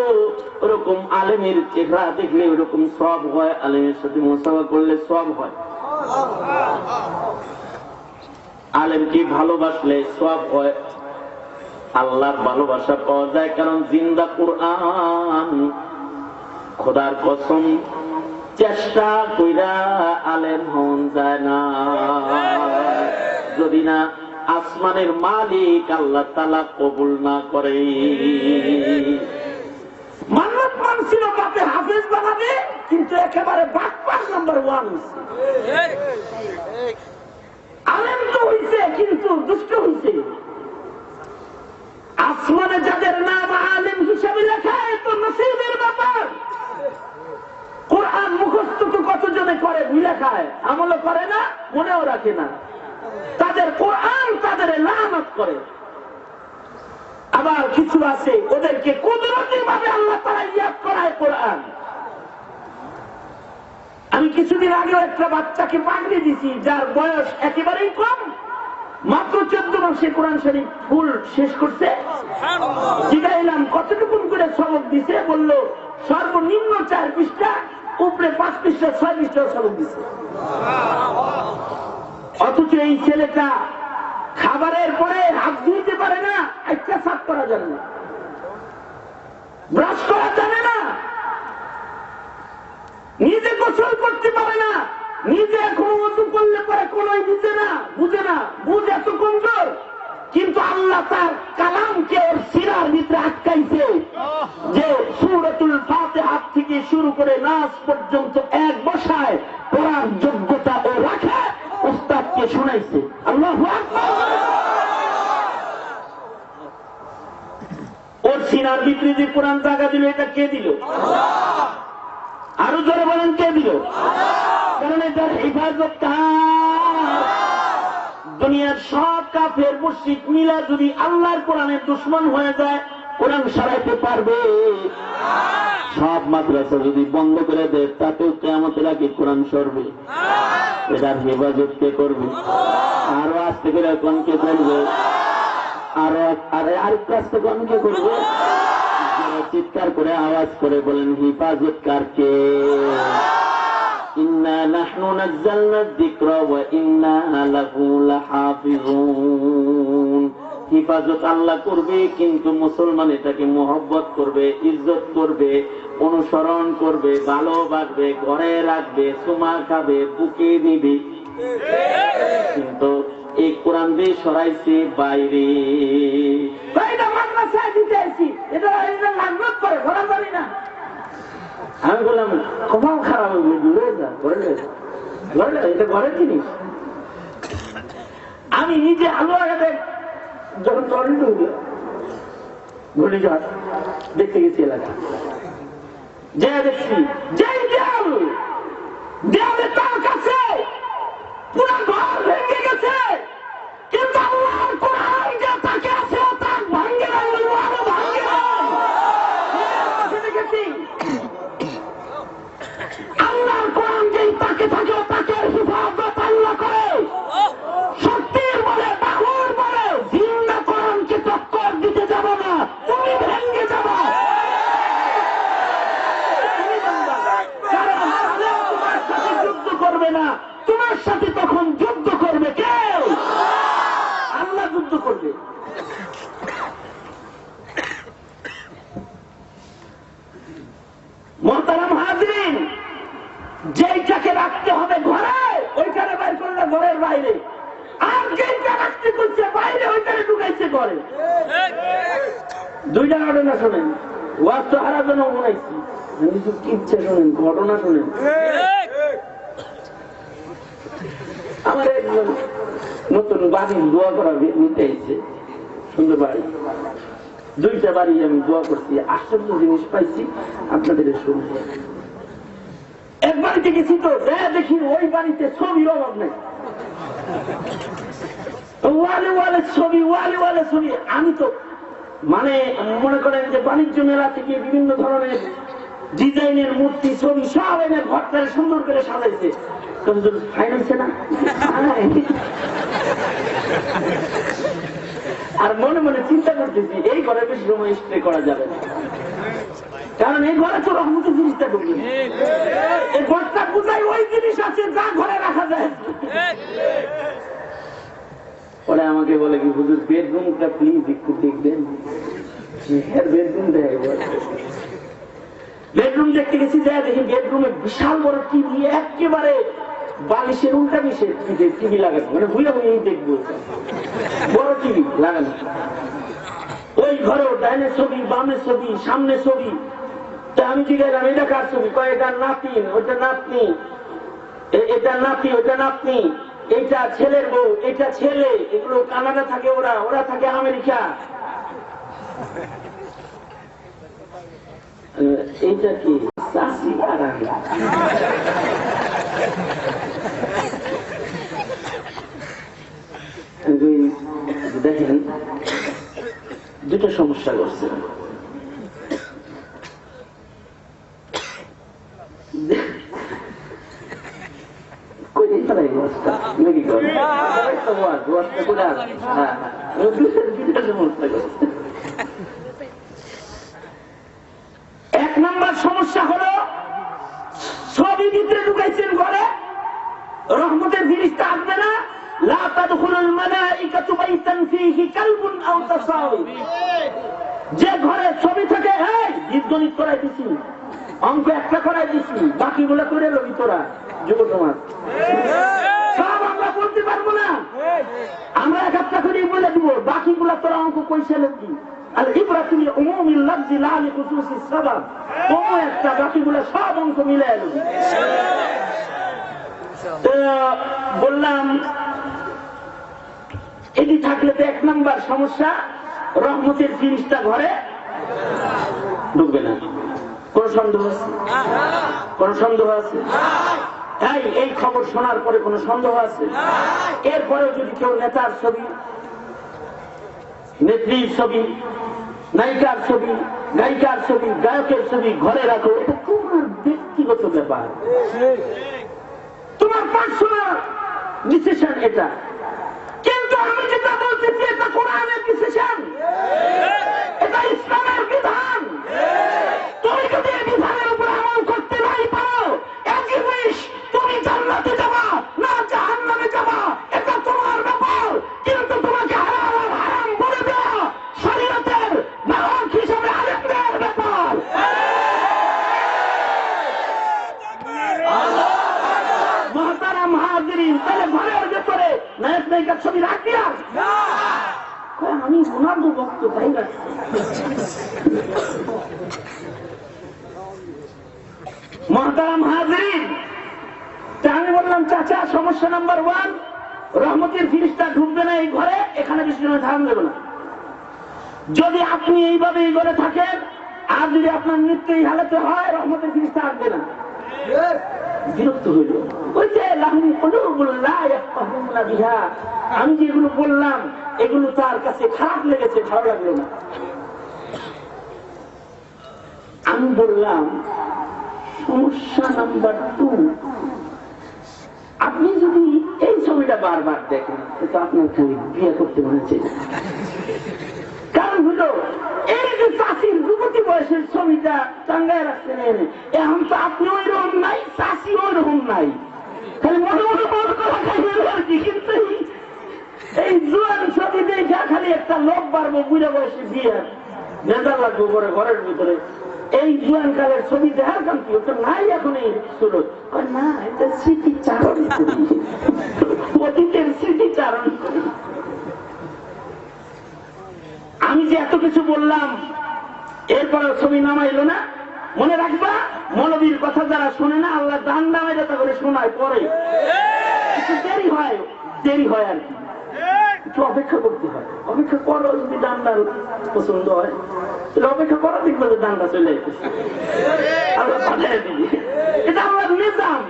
ওরকম আলেমের চেহারা দেখলে ওরকম সওয়াব হয়, আলেমের সাথে মুসাফা করলে সওয়াব হয়। আলেমকে ভালোবাসলে সওয়াব হয়, আল্লাহর ভালোবাসা পাওয়া যায়। কারণ জিন্দা কুরআন, খোদার কসম চেষ্টা কইরা আলেম হন যায় না যদি না আসমানের মালিক আল্লাহ তাআলা কবুল না করে। মান্নাত মানছিল বাপে হাফেজ বানাবে, কিন্তু একেবারে বাকপাস নাম্বার 1 আলেম তো হইছে কিন্তু দুষ্ট হইছে। আসমানে যাদের নাম আলেম হিসাবে লেখা তো নসিবের ব্যাপার। কোরআন মুখস্থ তো কতজনে করে, ভুলে খায়, আমলও করে না, মনেও রাখে না। তাদের কোরআন তাদের লানত করে। আবার কিছু আছে ওদেরকে কুদরতি ভাবে আল্লাহ তাআলা ইয়াদ করায় কোরআন। আমি কিছুদিন আগে একটা বাচ্চাকে পাগড়ি দিছি, যার বয়স একেবারেই কম, মাত্র 14 মাসে কোরআন শরীফ ফুল শেষ করছে। জিজ্ঞাইলাম কতটুকু করে সবক দিছে, বলল সর্বনিম্ন 4 পৃষ্ঠা, উপরে 5 পৃষ্ঠা 6 পৃষ্ঠা সবক দিছে। অথচ এই ছেলেটা খাবারের পরে হাত ধুইতে পারে না, একটা সাফ করা যাবে না, ব্রাশ করা যাবে না, নিজে গোসল করতে পারে না, নিজে এখন ওযু করলে পরে কোনোই বুঝে না, বুঝ এত কমজোর। কিন্তু আল্লাহ তার কালামকে ওর সিরার ভিতরে আটকাইছে যে সূরাতুল ফাতিহা থেকে শুরু করে নাস পর্যন্ত এক বসায় পড়ার যোগ্যতা ও রাখে, উস্তাদকে শুনাইছে। আল্লাহু আকবার। ওর সিনার ভিতরে যে কোরআন জায়গা দিল, এটা কে দিল? আরো জোরে বলেন, কে দিল? কারণ এটার হেফাজত কার? দুনিয়ার সব কাফের মুশরিক মিলা যদি আল্লাহর কোরআনের দুশমন হয়ে যায়, কোরআন সরাইতে পারবে? সব মাদ্রাসা যদি বন্ধ করে দেয়, তাতেও কিয়ামতের আগে কোরআন সরবে। এটার হেফাজত কে করবে? আরো আস্তে করে কোন কে করবে? আরেকটু আস্তে কোন কে করবে? চিৎকার করে আওয়াজ করে বলেন, হেফাজত কারকে? ইন্না নাহনু নাযালনা যিকরা ওয়া ইন্না লাহু লাহাফিজুন। হেফাজত আল্লাহ করবে, কিন্তু মুসলমান এটাকে মোহব্বত করবে, ইজ্জত করবে, অনুসরণ করবে, ভালোবাসবে, ঘরে রাখবে, চুমা খাবে, বুকে দিবে। কিন্তু এই কোরআন দিয়ে সরাইছে বাইরে। আমি বললাম কমাও খারাপ হবে, দূরে যা, এটা ঘরের জিনিস। আমি নিজে আলু আগাতে যখন টরেন্ট ঘূর্ণিঝড় দেখতে গেছি এলাকা, যে দেখছি যেই দেয়ালে তার কাছে পুরো ঘর ভেঙে গেছে, কিন্তু আল্লাহর কোরআন যে তাকে আছে তার ভাঙ্গে না, আরো ভাঙ্গে না। দেখেছি আল্লাহর কোরআন যেই তাকে থাকে, তাকে হিফাজত আল্লাহ করে। শক্তির বলে, বাহুর বলে জিন্দা কোরআনকে টক্কর দিতে যাব না, তুমি ভেঙে যাবো। কারণ তোমার সাথে যুদ্ধ করবে না, তোমার সাথে তখন যুদ্ধ করবে কেউ? আল্লাহ যুদ্ধ করবে। মুহতারাম হাজিরিন, যেইটাকে রাখতে হবে ঘরে, ওইখানে বাইর করলে ঘরের বাইরে, আর যেইটা রাখতে করছে বাইরে, ওইখানে ঢুকাইছে ঘরে। দুইটা ঘটনা শোনেন, ওয়াজ তো হারা জন্য বানাইছি, কিছু ইচ্ছে শোনেন, ঘটনা শোনেন। আমার একজন নতুন বাড়ি দোয়া করা নিতে এসেছে, সুন্দর বাড়ি, 2টা বাড়ি আমি দোয়া করছি, আশ্চর্য জিনিস পাইছি, আপনাদের শুনে। এক বাড়িতে গেছি তো দেখি ওই বাড়িতে ছবির অভাব নেই, ওয়ালে ওয়ালে ছবি, ওয়ালে ওয়ালে ছবি। আমি তো মানে মনে করেন যে বাণিজ্য মেলা থেকে বিভিন্ন ধরনের ডিজাইনের মূর্তি ছবি সব এনে ঘরটা সুন্দর করে সাজাইছে, ফাইন্যান্সে না। আর মনে মনে চিন্তা করতেছি এই ঘরে বেশি সময় স্টে করা যাবে না, কারণ এই ঘরে তো রহমতের জিনিসটা ঢুকবে, এই ঘরটা কোথায় ওই জিনিস আছে যা ঘরে রাখা যায়। পরে আমাকে বলে কি হুজুর বেডরুমটা প্লিজ একটু দেখবেন। বেডরুম দেখতে গেছি, যায় দেখি বেডরুমে বিশাল বড় টিভি, একেবারে বালিশের উল্টা মিশে টিভি লাগানো, মানে বুঝে বুঝে দেখবো বড় টিভি লাগানো। ওই ঘরেও ডাইনের ছবি, বামের ছবি, সামনে ছবি। তা আমি জিজ্ঞাসা এটা কার ছবি? কয় এটা নাতি, ওইটা নাতনি, এটা নাতি, ওইটা নাতনি, এইটা ছেলের বউ, এটা ছেলে। এগুলো কানাডা থাকে, ওরা থাকে আমেরিকা। এইটা কি চাষি? আর দেখেন দুটো সমস্যা করছে। এক নম্বর সমস্যা হলো ছবি ভিতরে ঢুকাইছেন ঘরে, রহমতের জিনিসটা আসবে না। লা তাদখুলুল মালাইকাতু বাইতান ফীহি কালবুন আও তাসাউই। যে ঘরে ছবি থাকে, এই বীজগণিত করাই দিছি, অঙ্ক একটা করাই দিছি, বাকিগুলো করে লবি তোরা যুব সমাজ। সব আমরা বলতে পারবো না, আমরা এক একটা করে বলে দিব, বাকিগুলা তোরা অঙ্ক কইছে লবি। আর ইব্রাহিম উমুমিল লাফজি লা লিখুসুসিস সাবাব, ও একটা, বাকিগুলা সব অঙ্ক মিলাই লবি। তো বললাম এটি থাকলে তো এক নাম্বার সমস্যা, রহমতের জিনিসটা ঘরে ঢুকবে না। কোন সন্দেহ আছে? কোন সন্দেহ আছে? এই খবর শোনার পরে কোন সন্দেহ আছে? এরপরেও যদি কেউ নেতার ছবি, নেত্রীর ছবি, নায়িকার ছবি, গায়িকার ছবি, গায়কের ছবি ঘরে রাখো, এটা তোমার ব্যক্তিগত ব্যাপার, তোমার পার্সোনাল ডিসিশন এটা। কিন্তু আমি যেটা বলতেছি এটা কোরআনের ডিসিশন, এটা ইসলামের বিধান। তুমি যদি এই বিধানের উপর আমল করতে নাই পারো, একই উইশ, তুমি জান্নাতে যাবা না জাহান্নামে যাবা, এটা তোমার ব্যাপার। কিন্তু তোমাকে হালাল আর হারাম বলে দেওয়া শরীয়তের নাগরিক হিসেবে আলেমদের ব্যাপার। মহতারাম হাজিরিন, তাহলে ঘরের ভেতরে নায়ক নায়িকার ছবি রাখবি আর? আমি শোনার বক্ত তাই রাখছি। মহতারাম হাজিরিন, আমি বললাম চাচা সমস্যা নাম্বার 1, রহমতের জিনিসটা ঢুকবে না এই ঘরে, এখানে বেশি সময় ধারণ দেবে না। যদি আপনি এইভাবে এই ঘরে থাকেন, আর যদি আপনার মৃত্যু এই হালতে হয়, রহমতের জিনিসটা আসবে না। বিরক্ত হইল, ওই যে আমি যেগুলো বললাম এগুলো তার কাছে খারাপ লেগেছে, ভালো লাগলো না। আমি বললাম সমস্যা নাম্বার 2, আপনি যদি এই ছবিটা বারবার দেখেন তো আপনার খালি বিয়ে করতে মনে চাই। কারণ হলো এই যে চাষির যুবতী বয়সের ছবিটা টাঙ্গায় রাখছেন, এখন তো আপনি ওই রকম নাই, চাষি ওই রকম নাই, খালি মনে মনে মনে করা খাইবেন আর কি। কিন্তু এই জোয়ান ছবি দেখা খালি একটা লোক বাড়বো, বুড়া বয়সে বিয়ে নেতা লাগবো পরে ঘরের ভিতরে। এই জোয়ান কালের ছবি দেখার কারণ কি? ওটা নাই এখন এই সুরত না, এটা স্মৃতিচারণ করি, অতীতের স্মৃতিচারণ করি। আমি যে এত কিছু বললাম, এরপরে ছবি নামাইলো না। মনে রাখবা, মৌলবীর কথা যারা শোনে না, আল্লাহ দান নামাই যাতে করে শোনায়, পরে একটু দেরি হয় আর কি, একটু অপেক্ষা করতে হয়। অপেক্ষা করো, যদি দানটা পছন্দ হয় তাহলে অপেক্ষা করা, দেখবে যে দানটা চলে যেতেছে, আল্লাহ পাঠিয়ে দিবি। এটা আল্লাহর নিজাম।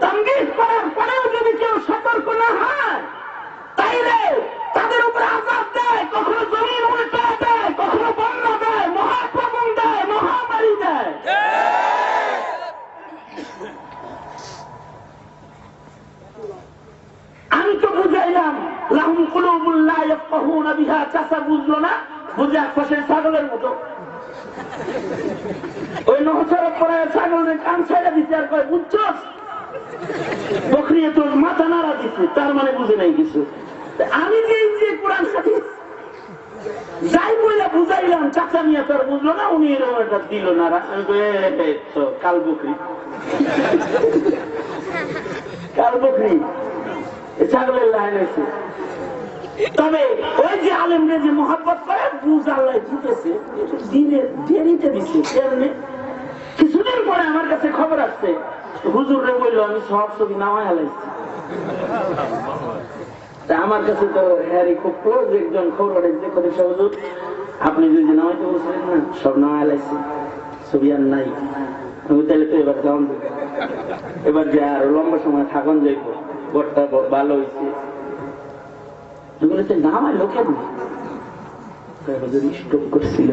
তামগীজ করার পরেও যদি কেউ সতর্ক না হয়, তাইলে তাদের উপরে আযাব দেয়, কখনো জমিন উল্টে দেয়, ইয়াফকাহুনা বিহা, চাচা বুঝলো না, বুঝে আশপাশের ছাগলের মতো ওই নহসরত পরে ছাগলের কান ছেড়ে দিচ্ছে আর কয় বুঝছস, বকরি তো মাথা নাড়া দিচ্ছে, তার মানে বুঝে নাই কিছু। আমি যে কোরআন হাদিস যাই বইলা বুঝাইলাম, চাচা মিয়া তোর বুঝলো না, উনি এরকম একটা দিল না, কাল বকরি কাল বকরি ছাগলের লাইন আছে। তবে ওই যে আলেমরে যে মহব্বত করে বুঝ আল্লাহ জিতেছে, দিনের দেরিতে দিচ্ছে। কিছুদিন পরে আমার কাছে খবর আসছে, হুজুরে বললো আমি সব ছবি নামায় হালাইছি। আমার কাছে তো হ্যারি খুব ক্লোজ একজন খবর যে হুজুর আপনি যদি নামাইতে বলছিলেন না, সব নামায় হালাইছি, ছবি আর নাই। আমি তাহলে তো এবার যাওয়ান দেব, এবার যে আরো লম্বা সময় থাকুন যাইব, বরটা ভালো হয়েছে। নামায় লোকের স্টপ করছিল।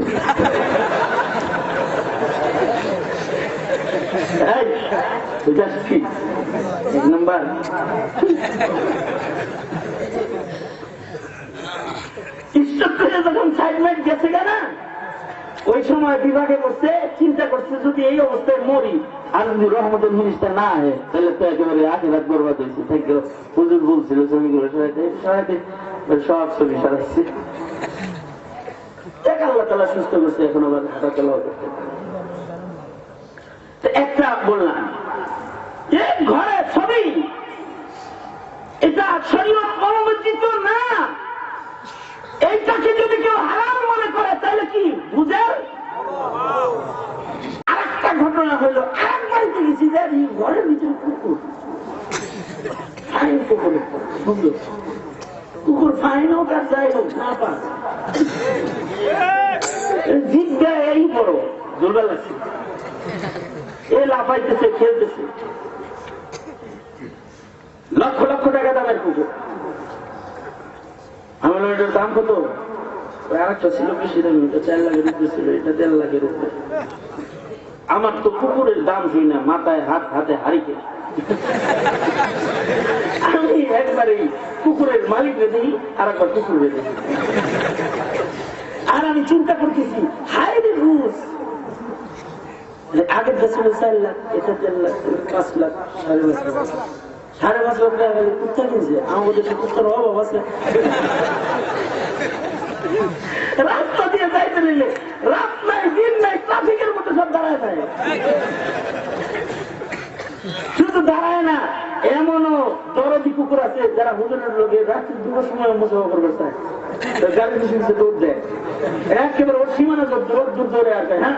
এক নম্বর যখন সাইডমেন্ট গেছে না, ওই সময় বিভাগে বসে চিন্তা করছে যদি এই অবস্থায় মরি আর যদি রহমতের মিনিস্টার না হয় তাহলে তো একেবারে আশীর্বাদ বরবাদ হয়েছে। হুজুর বলছিল ছবিগুলো সরাইতে, সব ছবি সরাইছে। আল্লাহ তাআলা সুস্থ করছে, এখন আবার হাঁটা চলাও করতে। একটা বললাম যে ঘরে ছবি, এটা শরীয়ত অনুমোদিত না। এইটাকে যদি কেউ হারাম মনে করে তাহলে কি বুঝেন। আরেকটা ঘটনা হইলো, আরেক বাড়িতে গেছি যে ঘরের ভিতরে কুকুর, ফাইন কুকুর ফাইন হোক আর যাই হোক না পা জিজ্ঞা এই বড় জোরবেল আছে, এ লাফাইতেছে খেলতেছে, লক্ষ লক্ষ টাকা দামের কুকুর। আমার এটার দাম কত? আরেকটা ছিল বেশি দাম, এটা 4 লাখের উপরে ছিল, এটা 1.5 লাখের উপরে। আমার তো কুকুরের দাম শুই না, মাথায় হাত, হাতে হারিকে। আমি একবারে কুকুরের মালিক রেখে আর একবার কুকুর রেখে, আর আমি চিন্তা করতেছি হাই রে ঘুষ। আগের ছিল 4 লাখ, এটা 1.5 লাখ, 5 লাখ, 5.5 লাখ, 5.5 লাখ টাকা কুত্তা কিনছে। আমাদের দেশে কুত্তার অভাব আছে। রাস্তা দিয়ে যাইতে নিলে রাত নাই দিন নাই ট্রাফিকের মধ্যে সব দাঁড়ায় থাকে। শুধু দাঁড়ায় না, এমনও দরদি কুকুর আছে যারা হুজুরের লোকে রাত্রি 2টার সময় মুসাফা করবে চায়, গাড়ি পিছনে দৌড় দেয়, একেবারে ওর সীমানা দূর দৌড়ে আসে। হ্যাঁ,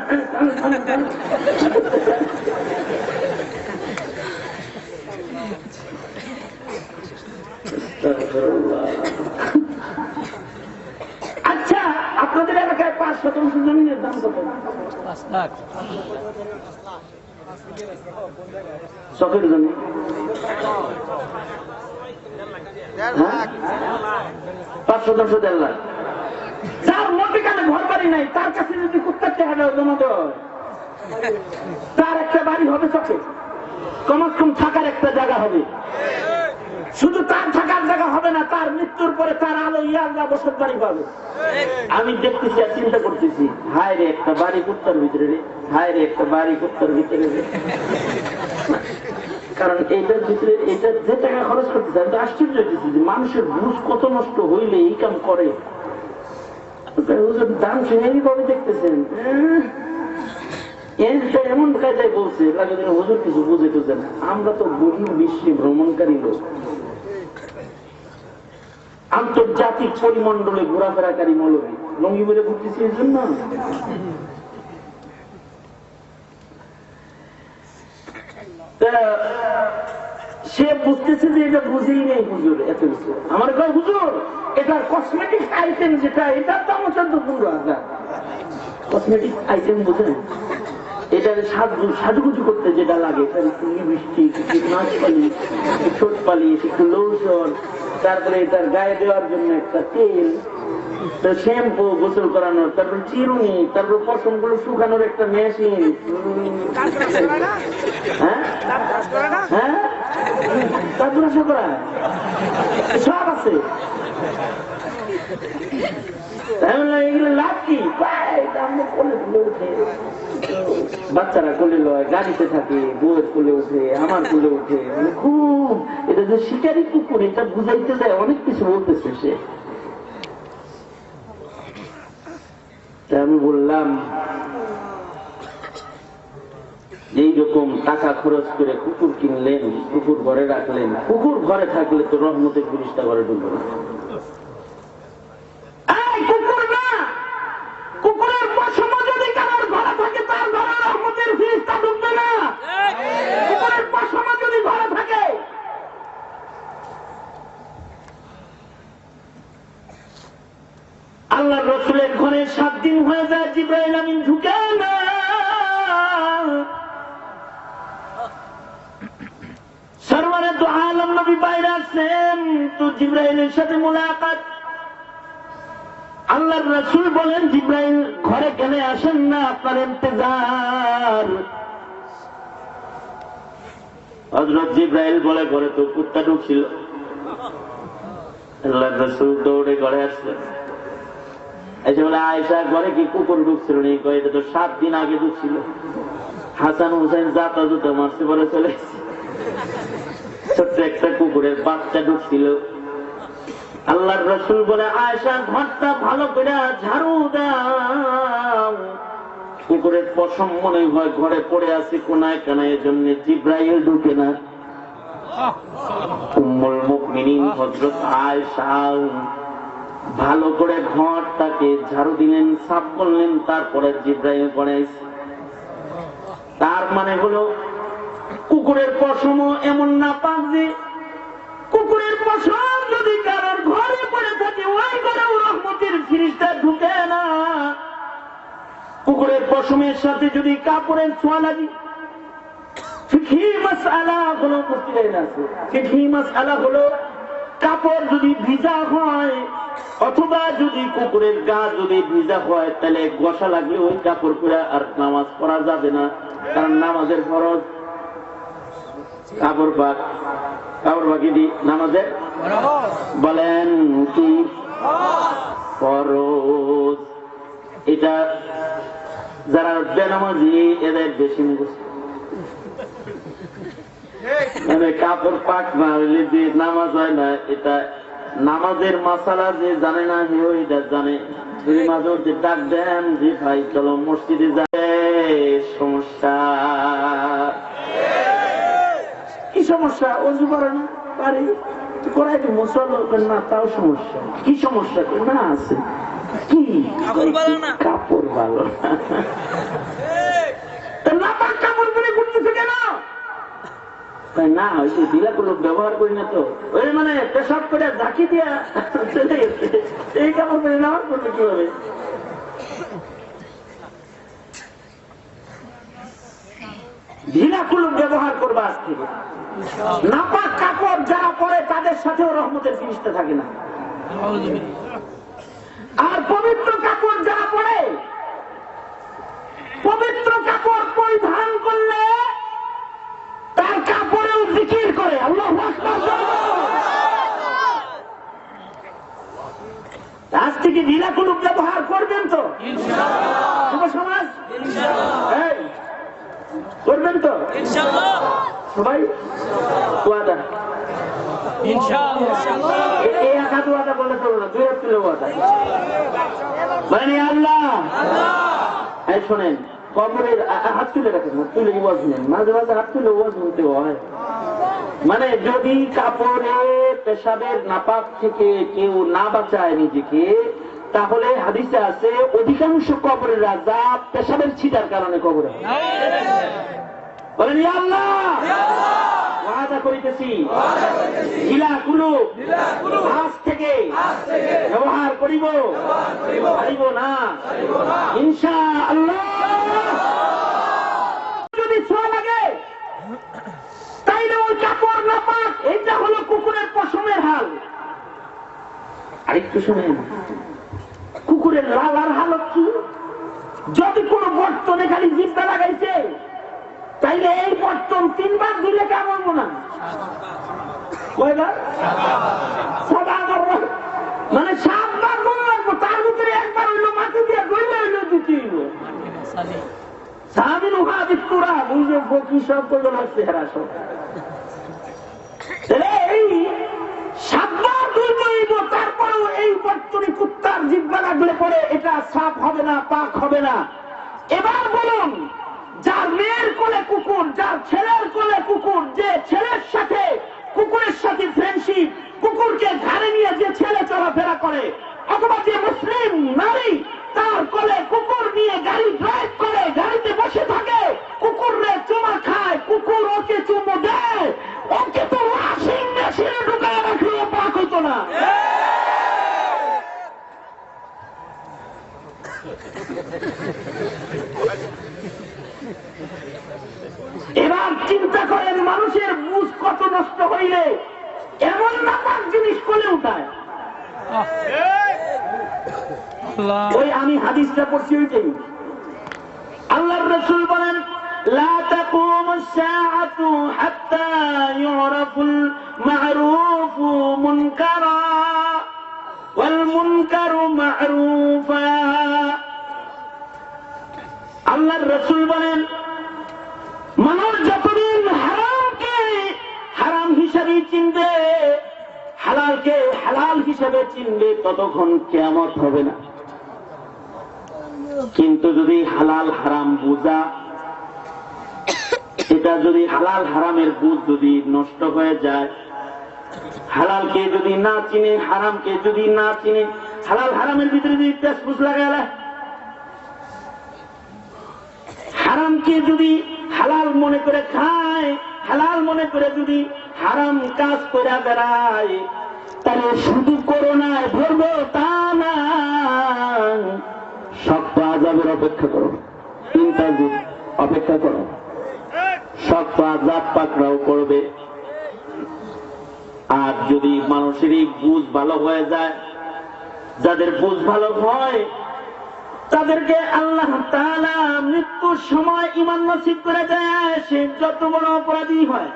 আচ্ছা, আপনাদের এলাকায় 5 শতাংশ জমিনের দাম কত? 5 লাখ। শখের জমি 5 শতাংশ 1.5 লাখ। যার মধ্যেখানে ঘর বাড়ি নাই তার কাছে যদি কুত্তার চেহারা জমা দেওয়া হয়, তার একটা বাড়ি হবে চকে, কমাস কম থাকার একটা জায়গা হবে। শুধু তার থাকার জায়গা হবে না, তার মৃত্যুর পরে তার আলো ইয়াল্লা বসত বাড়ি পাবে। আমি দেখতেছি আর চিন্তা করতেছি, হায় রে একটা বাড়ি কুত্তার ভিতরে রে, হায় রে একটা বাড়ি কুত্তার ভিতরে রে। কারণ এইটার ভিতরে এটা যে টাকা খরচ করতেছে, আমি তো আশ্চর্য হইতেছি যে মানুষের বুঝ কত নষ্ট হইলে এই কাম করে। দাম শুনে কবে দেখতেছেন এমন কায়দায় বলছে, হুজুর কিছু বুঝে টুঝে না। আমরা তো বহু বিশ্বে ভ্রমণকারী লোক, আন্তর্জাতিক পরিমণ্ডলে ঘোরাফেরাকারী মৌলবী, লঙ্গি বলে ঘুরতেছি এর জন্য। সে বুঝতেছে যে এটা বুঝেই নেই হুজুর এত কিছু। আমার কয় হুজুর এটার কসমেটিক আইটেম যেটা, এটার দাম 14-15,000। কসমেটিক আইটেম বুঝেন, এটার সাজুগুজু করতে যেটা লাগে, লিপস্টিক, নাচপালি, ছোট পালিশ, একটু লোশন, তারপরে এটার গায়ে দেওয়ার জন্য একটা তেল, শ্যাম্পু, গোসল করানোর, তারপর চিরুনি, তারপর পশম গুলো শুকানোর একটা মেশিন। হ্যাঁ হ্যাঁ, তারপরে আশা করা সব আছে। এগুলো লাভ কি? বাচ্চারা কোলে লয়, গাড়িতে থাকে, বউয়ের কোলে উঠে, আমার কোলে উঠে, মানে খুব এটা যে শিকারি কুকুর এটা বুঝাইতে যায় অনেক কিছু বলতেছে সে। আমি বললাম এইরকম টাকা খরচ করে কুকুর কিনলেন, কুকুর ঘরে রাখলেন, কুকুর ঘরে থাকলে তো রহমতের ফিরিস্তা ঘরে ঢুকবে না। কুকুর না, কুকুরের পশম যদি কারোর ঘরে থাকে তার ঘরে রহমতের ফিরিস্তা ঢুকবে না। কুকুরের পশম যদি ঘরে থাকে, আল্লাহ রসুলের ঘরে 7 দিন হয়ে যায় জিবরাইল আমিন ঢুকে না। সরওয়ারে দু আলম নবী বাইরে আসছেন, তো জিবরাইলের সাথে মুলাকাত। আল্লাহর রাসূল বলেন জিবরাইল ঘরে কেন আসেন না, আপনার ইন্তজার। হযরত জিবরাইল বলে ঘরে তো কুত্তা ঢুকছিল। আল্লাহর রাসূল দৌড়ে ঘরে আসলেন, এসে বলে আয়েশা ঘরে কি কুকুর ঢুকছিল নি? কয় এটা তো 7 দিন আগে ঢুকছিল। হাসান হুসাইন জাতা জুতা মারছে বলে চলে ছোট্ট একটা কুকুরের বাচ্চা ঢুকছিল। আল্লাহর রাসূল বলে আয়েশা ঘরটা ভালো করে ঝাড়ু দাও, কুকুরের পশম মনে হয় ঘরে পড়ে আছে কোনায় কানায়, এজন্য জিবরাইল ঢুকে না। উম্মুল মুমিনিন হযরত আয়েশা ভালো করে ঘরটাকে ঝাড়ু দিলেন, সাফ করলেন, তারপরে জিবরাইল পড়ে আসছে। তার মানে হলো কুকুরের পশম এমন না পাক যে কুকুরের পশম যদি কারোর ঘরে পড়ে থাকে ওই ঘরেও রহমতের ফিরিস্তা ঢুকে না। কুকুরের পশমের সাথে যদি কাপড়ের ছোঁয়া লাগে, ফিকহি মাসআলা হলো, মুসলিম আছে ফিকহি মাসআলা হলো কাপড় যদি ভিজা হয় অথবা যদি কুকুরের গা যদি ভিজা হয় তাহলে গোসা লাগলে ওই কাপড় পরে আর নামাজ পড়া যাবে না, কারণ নামাজের ফরজ কাপড় পাক। কাপড় পাকি দি নামাজের বলেন কি ফরজ। এটা যারা বেনামাজি এদের বেশি মুখস্থ। কাপড় পাক না হইলে যে নামাজ হয় না, এটা নামাজের মাসালা যে জানে না হেও এটা জানে। যদি মাঝে মধ্যে ডাক দেন যে ভাই চলো মসজিদে যাবে, সমস্যা কি? সমস্যা অজু করে না পারি করাই তো মুসলমান না, তাও সমস্যা কি? সমস্যা না আছে কি? কাপড় ভালো না, কাপড় পরে ঘুরতেছে কেন? না হয়তো ঢিলাগুলো ব্যবহার করি না তো, ওই মানে পেশাব করে ঝাঁকি দিয়া চলে গেছে, এই কাপড় পরে নামাজ পড়বে কিভাবে? ঢিলাগুলো ব্যবহার করবা আজ থেকে। নাপাক কাপড় যারা পরে তাদের সাথেও রহমতের ফিরিস্তা থাকে না। আর পবিত্র কাপড় যারা পরে, পবিত্র কাপড় পরিধান করলে তার কাপড়েও জিকির করে আল্লাহু আকবার। আজ থেকে ঢিলাকুলুপ ব্যবহার করবেন তো যুব সমাজ? করবেন তো সবাই? ওয়াদা এই আঘাত ওয়াদা বলে চলো না, 2 হাত তুলে ওয়াদা মানে আল্লাহ। এই শোনেন, কবরের হাত তুলে রাখেন, তুলে ওয়াজ নেন, মাঝে মাঝে হাত তুলে ওয়াজ নিতে হয়। মানে যদি কাপড়ে পেশাবের নাপাক থেকে কেউ না বাঁচায় নিজেকে, তাহলে হাদিসে আছে অধিকাংশ কবরের আযাব পেশাবের ছিটার কারণে কবরে। বলেন ইয়া আল্লাহ, ওয়াদা করিতেছি ঢিলাকুলুপ আজ থেকে ব্যবহার করিব, ছাড়িব না ইনশাআল্লাহ। যদি ছোঁয়া লাগে তাইলে ওই কাপড় নাপাক, এইটা হলো কুকুরের পশমের হাল। আরেকটু শুনেন, কুকুরের লালার হালত কি? যদি কোনো বর্তনে খালি জিব্বা লাগাইছে তাইলে এই বর্তন 3 বার দিলে কেমন মনে হয়? কয়বার? 7 বার। মানে 7 বার মনে রাখবো, তার ভিতরে একবার হইলো মাটি দিয়ে গইলে হইলো দ্বিতীয় হইলো সাহাবিন উহাদিত্তুরা বুঝে কি সব করলো লাগছে হেরা সব। এই 7 বার হইব, তারপরেও এই বর্তনী কুত্তার জিহ্বা লাগলে পরে এটা সাফ হবে না, পাক হবে না। এবার বলুন, যার মেয়ের কোলে কুকুর, যার ছেলের কোলে কুকুর, যে ছেলের সাথে কুকুরের সাথে ফ্রেন্ডশিপ, কুকুরকে ঘাড়ে নিয়ে যে ছেলে চলাফেরা করে, অথবা যে মুসলিম নারী তার কোলে কুকুর নিয়ে গাড়ি ড্রাইভ করে, গাড়িতে বসে থাকে, কুকুরে চুমা খায়, কুকুর ওকে চুমো দেয়, ওকে তো ওয়াশিং মেশিনে ঢুকায় রাখলেও পাক হইতো না। এবার চিন্তা করেন, মানুষের বুঝ কত নষ্ট হইলে এমন নাপাক জিনিস কোলে উঠায়। ওই আমি হাদিসটা পড়ছি, ওইটাই আল্লাহর রাসূল বলেন, লা তাকুমুস সাআতু হাত্তা ইউরাফুল মা'রুফু মুনকারা ওয়াল মুনকারু মা'রুফা। আল্লাহর রাসূল বলেন, মানুষ যতদিন হারামকে হারাম হিসাবে চিনবে, হালালকে হালাল হিসাবে চিনবে, ততক্ষণ কিয়ামত হবে না। কিন্তু যদি হালাল হারাম বুঝা, এটা যদি হালাল হারামের বুঝ যদি নষ্ট হয়ে যায়, হালালকে যদি না চিনে, হারামকে যদি না চিনে, হালাল হারামের ভিতরে যদি তেজপুস লাগালে, হারামকে যদি হালাল মনে করে খায়, হালাল মনে করে যদি হারাম কাজ করে বেড়ায়, তাহলে শুধু করোনায় ধরবো তা না, শক্ত আযাবের অপেক্ষা করো, 3টা যুগ অপেক্ষা করো, শক্ত আযাব পাকড়াও করবে। আর যদি মানুষের বুঝ ভালো হয়ে যায়, যাদের বুঝ ভালো হয় তাদেরকে আল্লাহ তাআলা মৃত্যুর সময় ঈমান নসিব করে দেয়। সে যত বড় অপরাধী হয়,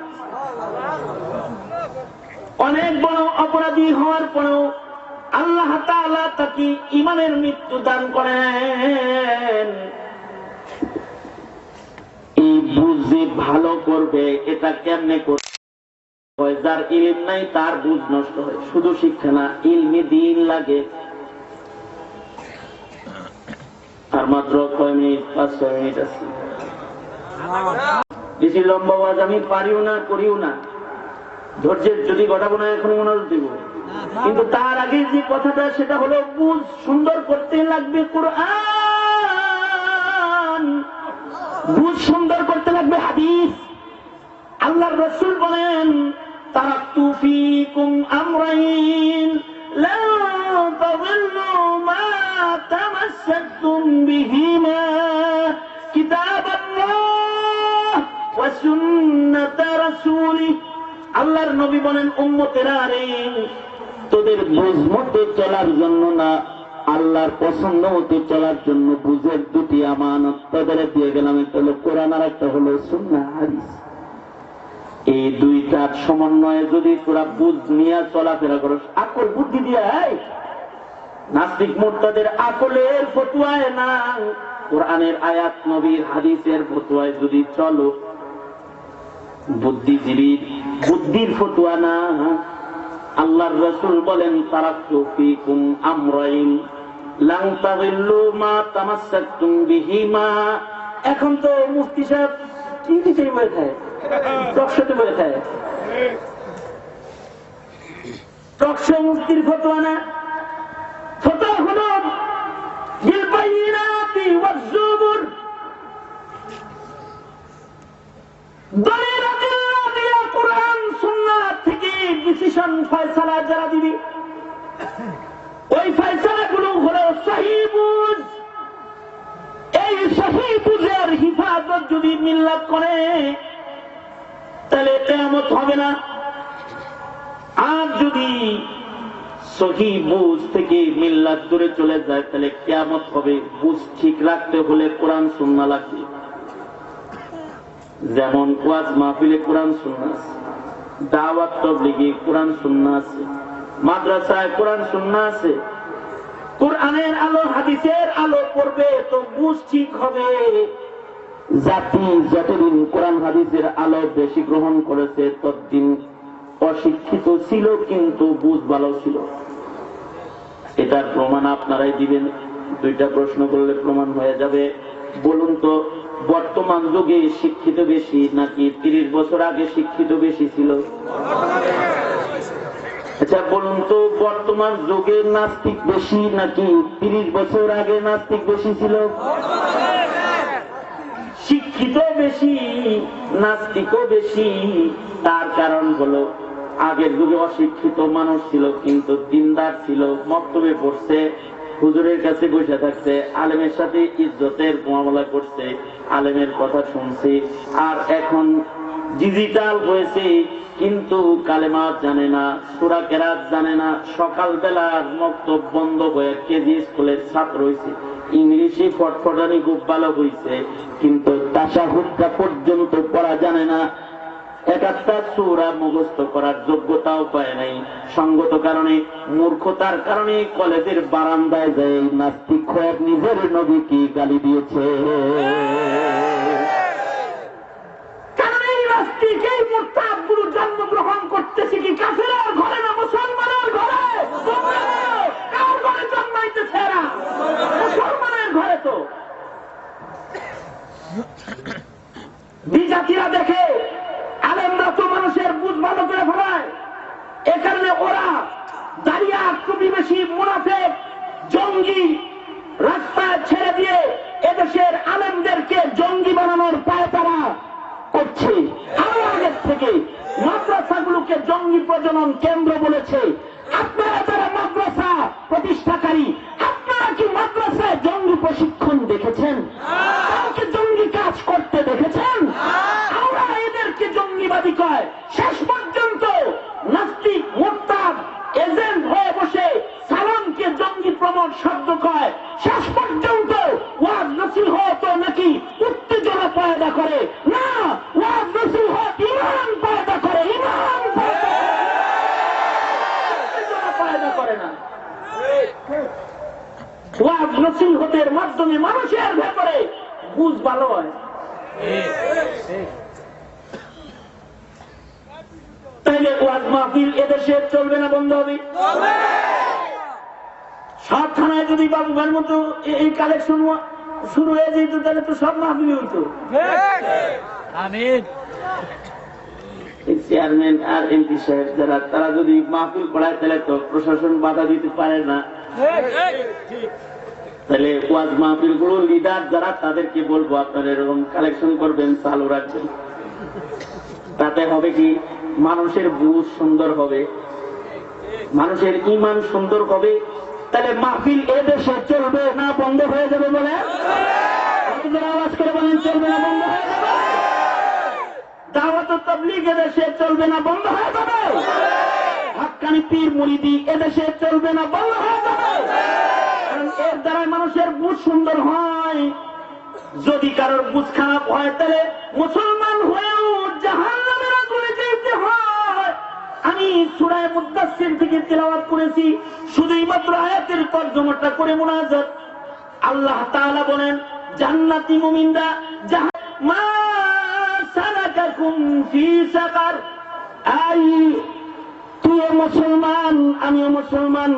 অনেক বড় অপরাধী হওয়ার পরেও আল্লাহ তাআলা তাকে ঈমানের মৃত্যু দান করেন। এই বুঝ যে ভালো করবে, এটা কেমনে করবে? যার ইলম নাই তার বুঝ নষ্ট হয়। শুধু শিক্ষা না, ইলমে দ্বীন লাগে। আর মাত্র কয় মিনিট, 5-6 মিনিট আছে। বেশি লম্বা ওয়াজ আমি পারিও না, করিও না। ধৈর্যের যদি ঘটাবো না, এখন মনোযোগ দিব। কিন্তু তার আগে যে কথাটা, সেটা হলো বুঝ সুন্দর করতে লাগবে কোরআন, বুঝ সুন্দর করতে লাগবে হাদিস। আল্লাহর রাসূল বলেন, তারাকতু ফীকুম আমরাইন লা তাযিল্লু মা তামাসসাকতুম বিহিমা কিতাবাল্লাহ ওয়া সুন্নাত রাসূলিহি। আল্লাহর নবী বলেন, উম্মতেরা রে, তোদের বুঝ মতে চলার জন্য না, আল্লাহর পছন্দ মতে চলার জন্য বুঝের 2টি আমানত তোদের দিয়ে গেলাম। একটা হলো কোরআন, আর একটা হলো সুন্নাহ হাদিস। এই 2টার সমন্বয়ে যদি তোরা বুঝ নিয়ে চলাফেরা করো, আকল বুদ্ধি দিয়ে, নাস্তিক মুরতাদের আকলের ফতোয়ায় না, কোরআনের আয়াত নবীর হাদিসের ফতোয়ায় যদি চলো, বুদ্ধিজীবীর বুদ্ধির ফতোয়া না। আল্লাহর রাসূল বলেন, তারাকতু ফীকুম আমরাইন লা তাযিল্লু মা তামাসসাকতুম বিহিমা। এখন তো মুফতি সাহেব কি দিতে বলে খায়, টকশোতে বলে খায়। টকশো মুফতির ফতোয়া না, ফতোয়া হলো বিল বাইয়িনাতি ওয়াজ জুবুর, দলিল আদিল্লাহ দিয়া কোরআন সুন্নাহ থেকে ডিসিশন ফয়সালা যারা দিবি, ওই ফয়সালাগুলো হলো সহিহ বুঝ। এই সহিহ বুঝের হিফাজত যদি মিল্লাত করে, তাহলে কিয়ামত হবে না। আর যদি সহিহ বুঝ থেকে মিল্লাত দূরে চলে যায়, তাহলে কিয়ামত হবে। বুঝ ঠিক রাখতে হলে কোরআন সুন্নাহ লাগবে। যেমন ওয়াজ মাহফিলে কোরআন সুন্নাহ আছে, দাওয়াত তাবলীগে কোরআন সুন্নাহ আছে, মাদ্রাসায় কোরআন সুন্নাহ আছে। কোরআনের আলো হাদিসের আলো পড়বে তো বুঝ ঠিক হবে। জাতি যতদিন কোরআন হাদিসের আলো বেশি গ্রহণ করেছে ততদিন অশিক্ষিত ছিল, কিন্তু বুঝ ভালো ছিল। এটার প্রমাণ আপনারাই দিবেন। দুইটা প্রশ্ন করলে প্রমাণ হয়ে যাবে। বলুন তো, বর্তমান যুগে শিক্ষিত বেশি নাকি 30 বছর আগে শিক্ষিত বেশি ছিল? আচ্ছা বলুন তো, বর্তমান যুগে নাস্তিক বেশি নাকি 30 বছর আগে নাস্তিক বেশি ছিল? শিক্ষিত বেশি, নাস্তিকও বেশি। তার কারণ হলো আগের যুগে অশিক্ষিত মানুষ ছিল কিন্তু দিনদার ছিল, মক্তবে পড়ছে, হুজুরের কাছে বসে থাকছে, আলেমের সাথে ইজ্জতের মুআমালা করছে, আলেমের কথা শুনছে। আর এখন ডিজিটাল হয়েছে কিন্তু কালেমা জানে না, সূরা কেরাত জানে না, সকালবেলার মক্তব বন্ধ হয়ে কেজি স্কুলের ছাত্র হয়েছে, ইংলিশে ফটফটানি খুব ভালো হয়েছে কিন্তু তাশাহুদটা পর্যন্ত পড়া জানে না, একটা সূরা মুখস্থ করার যোগ্যতাও পায় নাই। সঙ্গত কারণে, মূর্খতার কারণে কলেজের বারান্দায় যায় নাস্তিক হয়ে নিজের নবীকে গালি দিয়েছে। কারণ এই নাস্তিক, এই মুরতাদগুলো জন্মগ্রহণ করতেছে কি কাফেরের ঘরে না মুসলমানের ঘরে? কার ঘরে জন্মাইতেছে এরা? মুসলমানের ঘরে। তো বিজাতিরা দেখে আলেমরা তো মানুষের বুঝ ভালো করে ফেলায়, এ কারণে ওরা দাঁড়িয়ে টুপি বেশি মুনাফেক জঙ্গি রাস্তায় ছেড়ে দিয়ে এদেশের আলেমদেরকে জঙ্গি বানানোর পায়তারা করছে। আরো আগের থেকে মাদ্রাসাগুলোকে জঙ্গি প্রজনন কেন্দ্র বলেছে। আপনারা যারা মাদ্রাসা প্রতিষ্ঠাকারী, আপনারা কি মাদ্রাসায় জঙ্গি প্রশিক্ষণ দেখেছেন? কাউকে জঙ্গি কাজ করতে দেখেছেন? আমরা এদেরকে জঙ্গিবাদী কয়। শেষ পর্যন্ত নাস্তিক মুরতাদ এজেন্ট হয়ে বসে সালামকে জঙ্গি প্রমোট শব্দ কয়। শেষ পর্যন্ত ওয়াজ নসিহত হতো নাকি উত্তেজনা পয়দা করে না, ওয়াজ নসিহত ঈমান পয়দা করে, ঈমান পয়দা করে না। ওয়াজ নসিহতের মাধ্যমে মানুষের ব্যাপারে বুঝ ভালো হয়। তাইলে ওয়াজ মাহফিল এদেশে চলবে না, বন্ধ হবে? সব থানায় যদি বাবু ভাইয়ের মতো এই কালেকশন শুরু হয়ে যেত তাহলে তো সব মাহফিল হইতো। চেয়ারম্যান আর এমপি সাহেব যারা, তারা যদি মাহফিল পড়ায় তাহলে তো প্রশাসন বাধা দিতে পারে না। তাহলে ওয়াজ মাহফিল গুলো লিডার যারা, তাদেরকে বলবো আপনারা এরকম কালেকশন করবেন, চালু রাখবেন। তাতে হবে কি, মানুষের বুঝ সুন্দর হবে, মানুষের ঈমান সুন্দর হবে। তাহলে মাহফিল এদেশে চলবে না বন্ধ হয়ে যাবে? বলে আওয়াজ করে বলেন, চলবে না বন্ধ হয়ে যাবে? দাওয়াত ও তাবলীগ এদেশে চলবে না বন্ধ হয়ে যাবে? হাক্কানি পীর মুরিদি এদেশে চলবে না বন্ধ হয়ে যাবে? কারণ এর দ্বারা মানুষের বুঝ সুন্দর হয়। যদি কারোর বুঝ খারাপ হয় তাহলে মুসলমান হয়েও জাহান্নামের আগুনে যেতে হয়। আমি সূরা মুদাসসির থেকে তিলাওয়াত করেছি, শুধুই মাত্র আয়াতের তরজমাটা করে মুনাজাত। আল্লাহ তাআলা বলেন, জান্নাতি মুমিনরা মা সালাকাকুম ফি সাকার। আই তুইও মুসলমান, আমিও মুসলমান,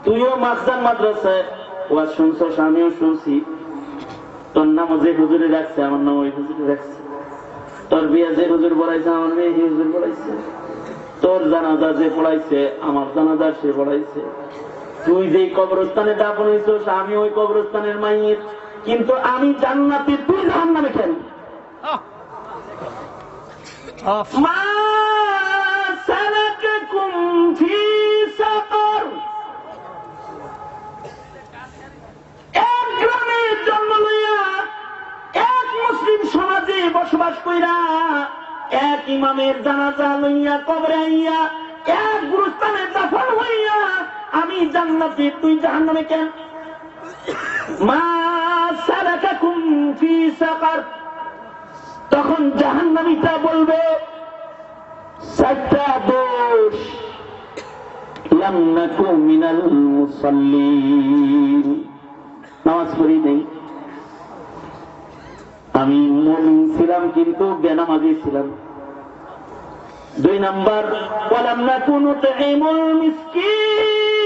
তুইও মাখজান মাদ্রাসায় ওয়াজ শুনছস, আমিও শুনছি। তোর নাম যে হুজুরে রাখছে, আমার নাম ওই হুজুরে রাখছে। তোর বিয়া যে হুজুর পড়াইছে, আমার মেয়ে এই হুজুর পড়াইছে। তোর জানাজা যে পড়াইছে, আমার জানাজা সে পড়াইছে। তুই যে কবরস্থানে দাফন হইছস, আমি ওই কবরস্থানের মাইয়ের। কিন্তু আমি জান্নাতি, তুই জাহান্নামে কেন? মা সালাকাকুম ফি সাকার। এক গ্রামে জন্ম লইয়া, এক মুসলিম সমাজে বসবাস কইরা, এক ইমামের জানাজা লইয়া কবরে আইয়া, এক গুরুস্থানে দাফন হইয়া আমি জান্নাতি, তুই জাহান্নামে কেন? মা সালাকাকুম ফি সাকার। তখন জাহান্নামীটা বলবে চারটা দোষ, লাম নাকু মিনাল মুসাল্লিন, নামাজ পড়ি নেই, আমি মুমিন ছিলাম কিন্তু বেনামাজি ছিলাম। 2 নাম্বার, ওয়ালাম নাকু নুতঈমুল মিসকিন,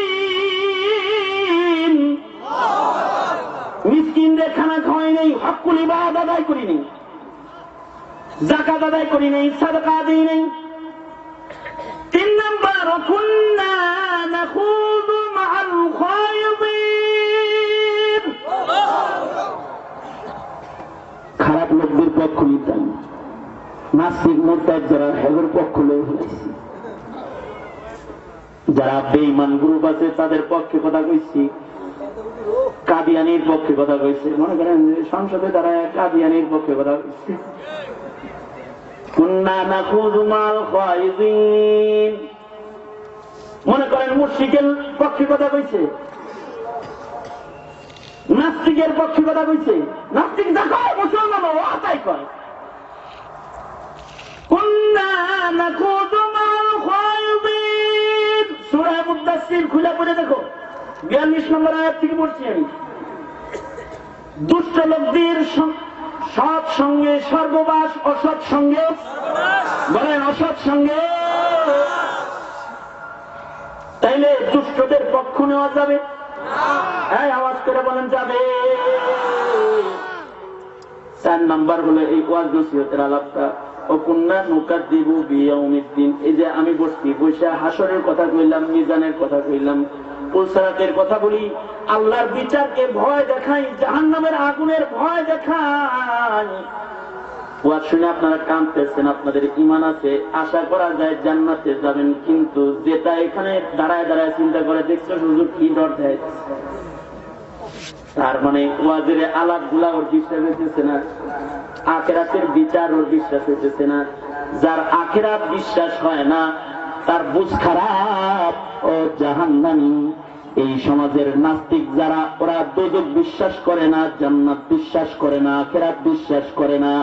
মিসকিনদের খানা খাওয়াই নেই, হকুল ইবাদত আদায় করি নেই, যাকাত আদায় করি নেই, সাদাকা দিই নেই। 3 নাম্বার, কুন্না নাখুযু মাআল খায়িদিন, খারাপ লোকদের পক্ষ নিতাম, নাস্তিক মোরতাদ যারা হেগের পক্ষ লয়ে ফেলেছি, যারা বেঈমান গ্রুপ আছে তাদের পক্ষে কথা কইছি, কাদিয়ানির পক্ষে কথা কইছে, মনে করেন সংসদে তারা কাদিয়ানির পক্ষে কথা কইছে। কুন্না নাখুযু মাল খায়িদিন, মনে করেন মুশরিকের পক্ষে কথা কইছে, নাস্তিকের পক্ষে কথা কইছে, নাস্তিক দেখো মুসলমান ও তাই করে। কুন্না নাখুযু মাল খায়িদিন, সূরা মুদাসসির খুলে পড়ে দেখো, 42 নম্বর আয়াত থেকে পড়ছি আমি। দুষ্ট লোকদের সৎ সঙ্গে স্বর্গবাস, অসৎ সঙ্গে বলেন অসৎ সঙ্গে, তাইলে দুষ্টদের পক্ষ নেওয়া যাবে? হ্যাঁ, আওয়াজ করে বলেন যাবে। 4 নাম্বার হলো এই ওয়াজ নসিহতের আলাপটা, ও কুন্না নুকাযযিবু বিয়াউমিদ্দিন, এই যে আমি বসছি বসে হাসরের কথা কইলাম, মিজানের কথা কইলাম, পুলসারাতের কথা বলি, আল্লাহর বিচারকে ভয় দেখাই, জাহান্নামের আগুনের ভয় দেখাই। ওয়াজ শুনে আপনারা কাঁদতেছেন, আপনাদের ঈমান আছে, আশা করা যায় জান্নাতে যাবেন, কিন্তু যেটা এখানে দাঁড়ায় দাঁড়ায় চিন্তা করে দেখছো হুজুর কি ডর দেয়, তার মানে ওয়াজের আলাপ গুলা ওর বিশ্বাস হইতেছে না, আখিরাতের বিচার ওর বিশ্বাস হইতেছে না। যার আখিরাত বিশ্বাস হয় না তার বুঝ খারাপ, ও জাহান্নামী। এই সমাজের নাস্তিক যারা, ওরা দোজখ বিশ্বাস করে না, জান্নাত বিশ্বাস করে না, আখিরাত বিশ্বাস করে না,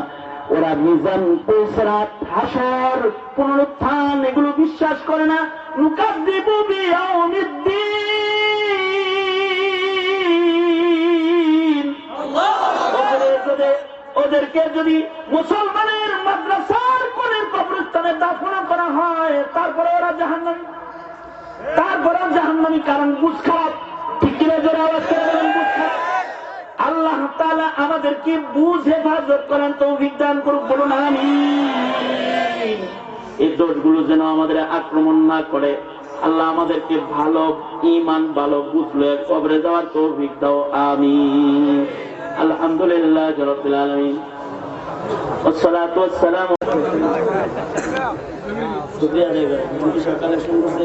ওরা মিজান, পুলসিরাত, হাসর, পুনরুত্থান এগুলো বিশ্বাস করে না। নুকাযযিবু বিয়াউমিদ্দিন, ওদেরকে যদি মুসলমানের মাদ্রাসার কোণের কবরস্থানে দাফন করা হয়, তারপরে ওরা জাহান্নামী, তারপরে জাহান্নামী, কারণ বুঝ খারাপ। ঠিক কিনা জোরে আওয়াজ করে বলেন বুঝ খারাপ। আল্লাহ তাআলা আমাদেরকে বুঝ হেফাজত করেন, তৌফিক দান করুক, বলুন আমিন। এই দোষগুলো যেন আমাদের আক্রমণ না করে, আল্লাহ আমাদেরকে ভালো ঈমান, ভালো বুঝলে কবরে যাওয়ার তৌফিক দাও, আমিন। আলহামদুলিল্লাহ রাব্বিল আলামিন, والصلاة والسلام। শুকরিয়া দেবে সরকারে শুনতে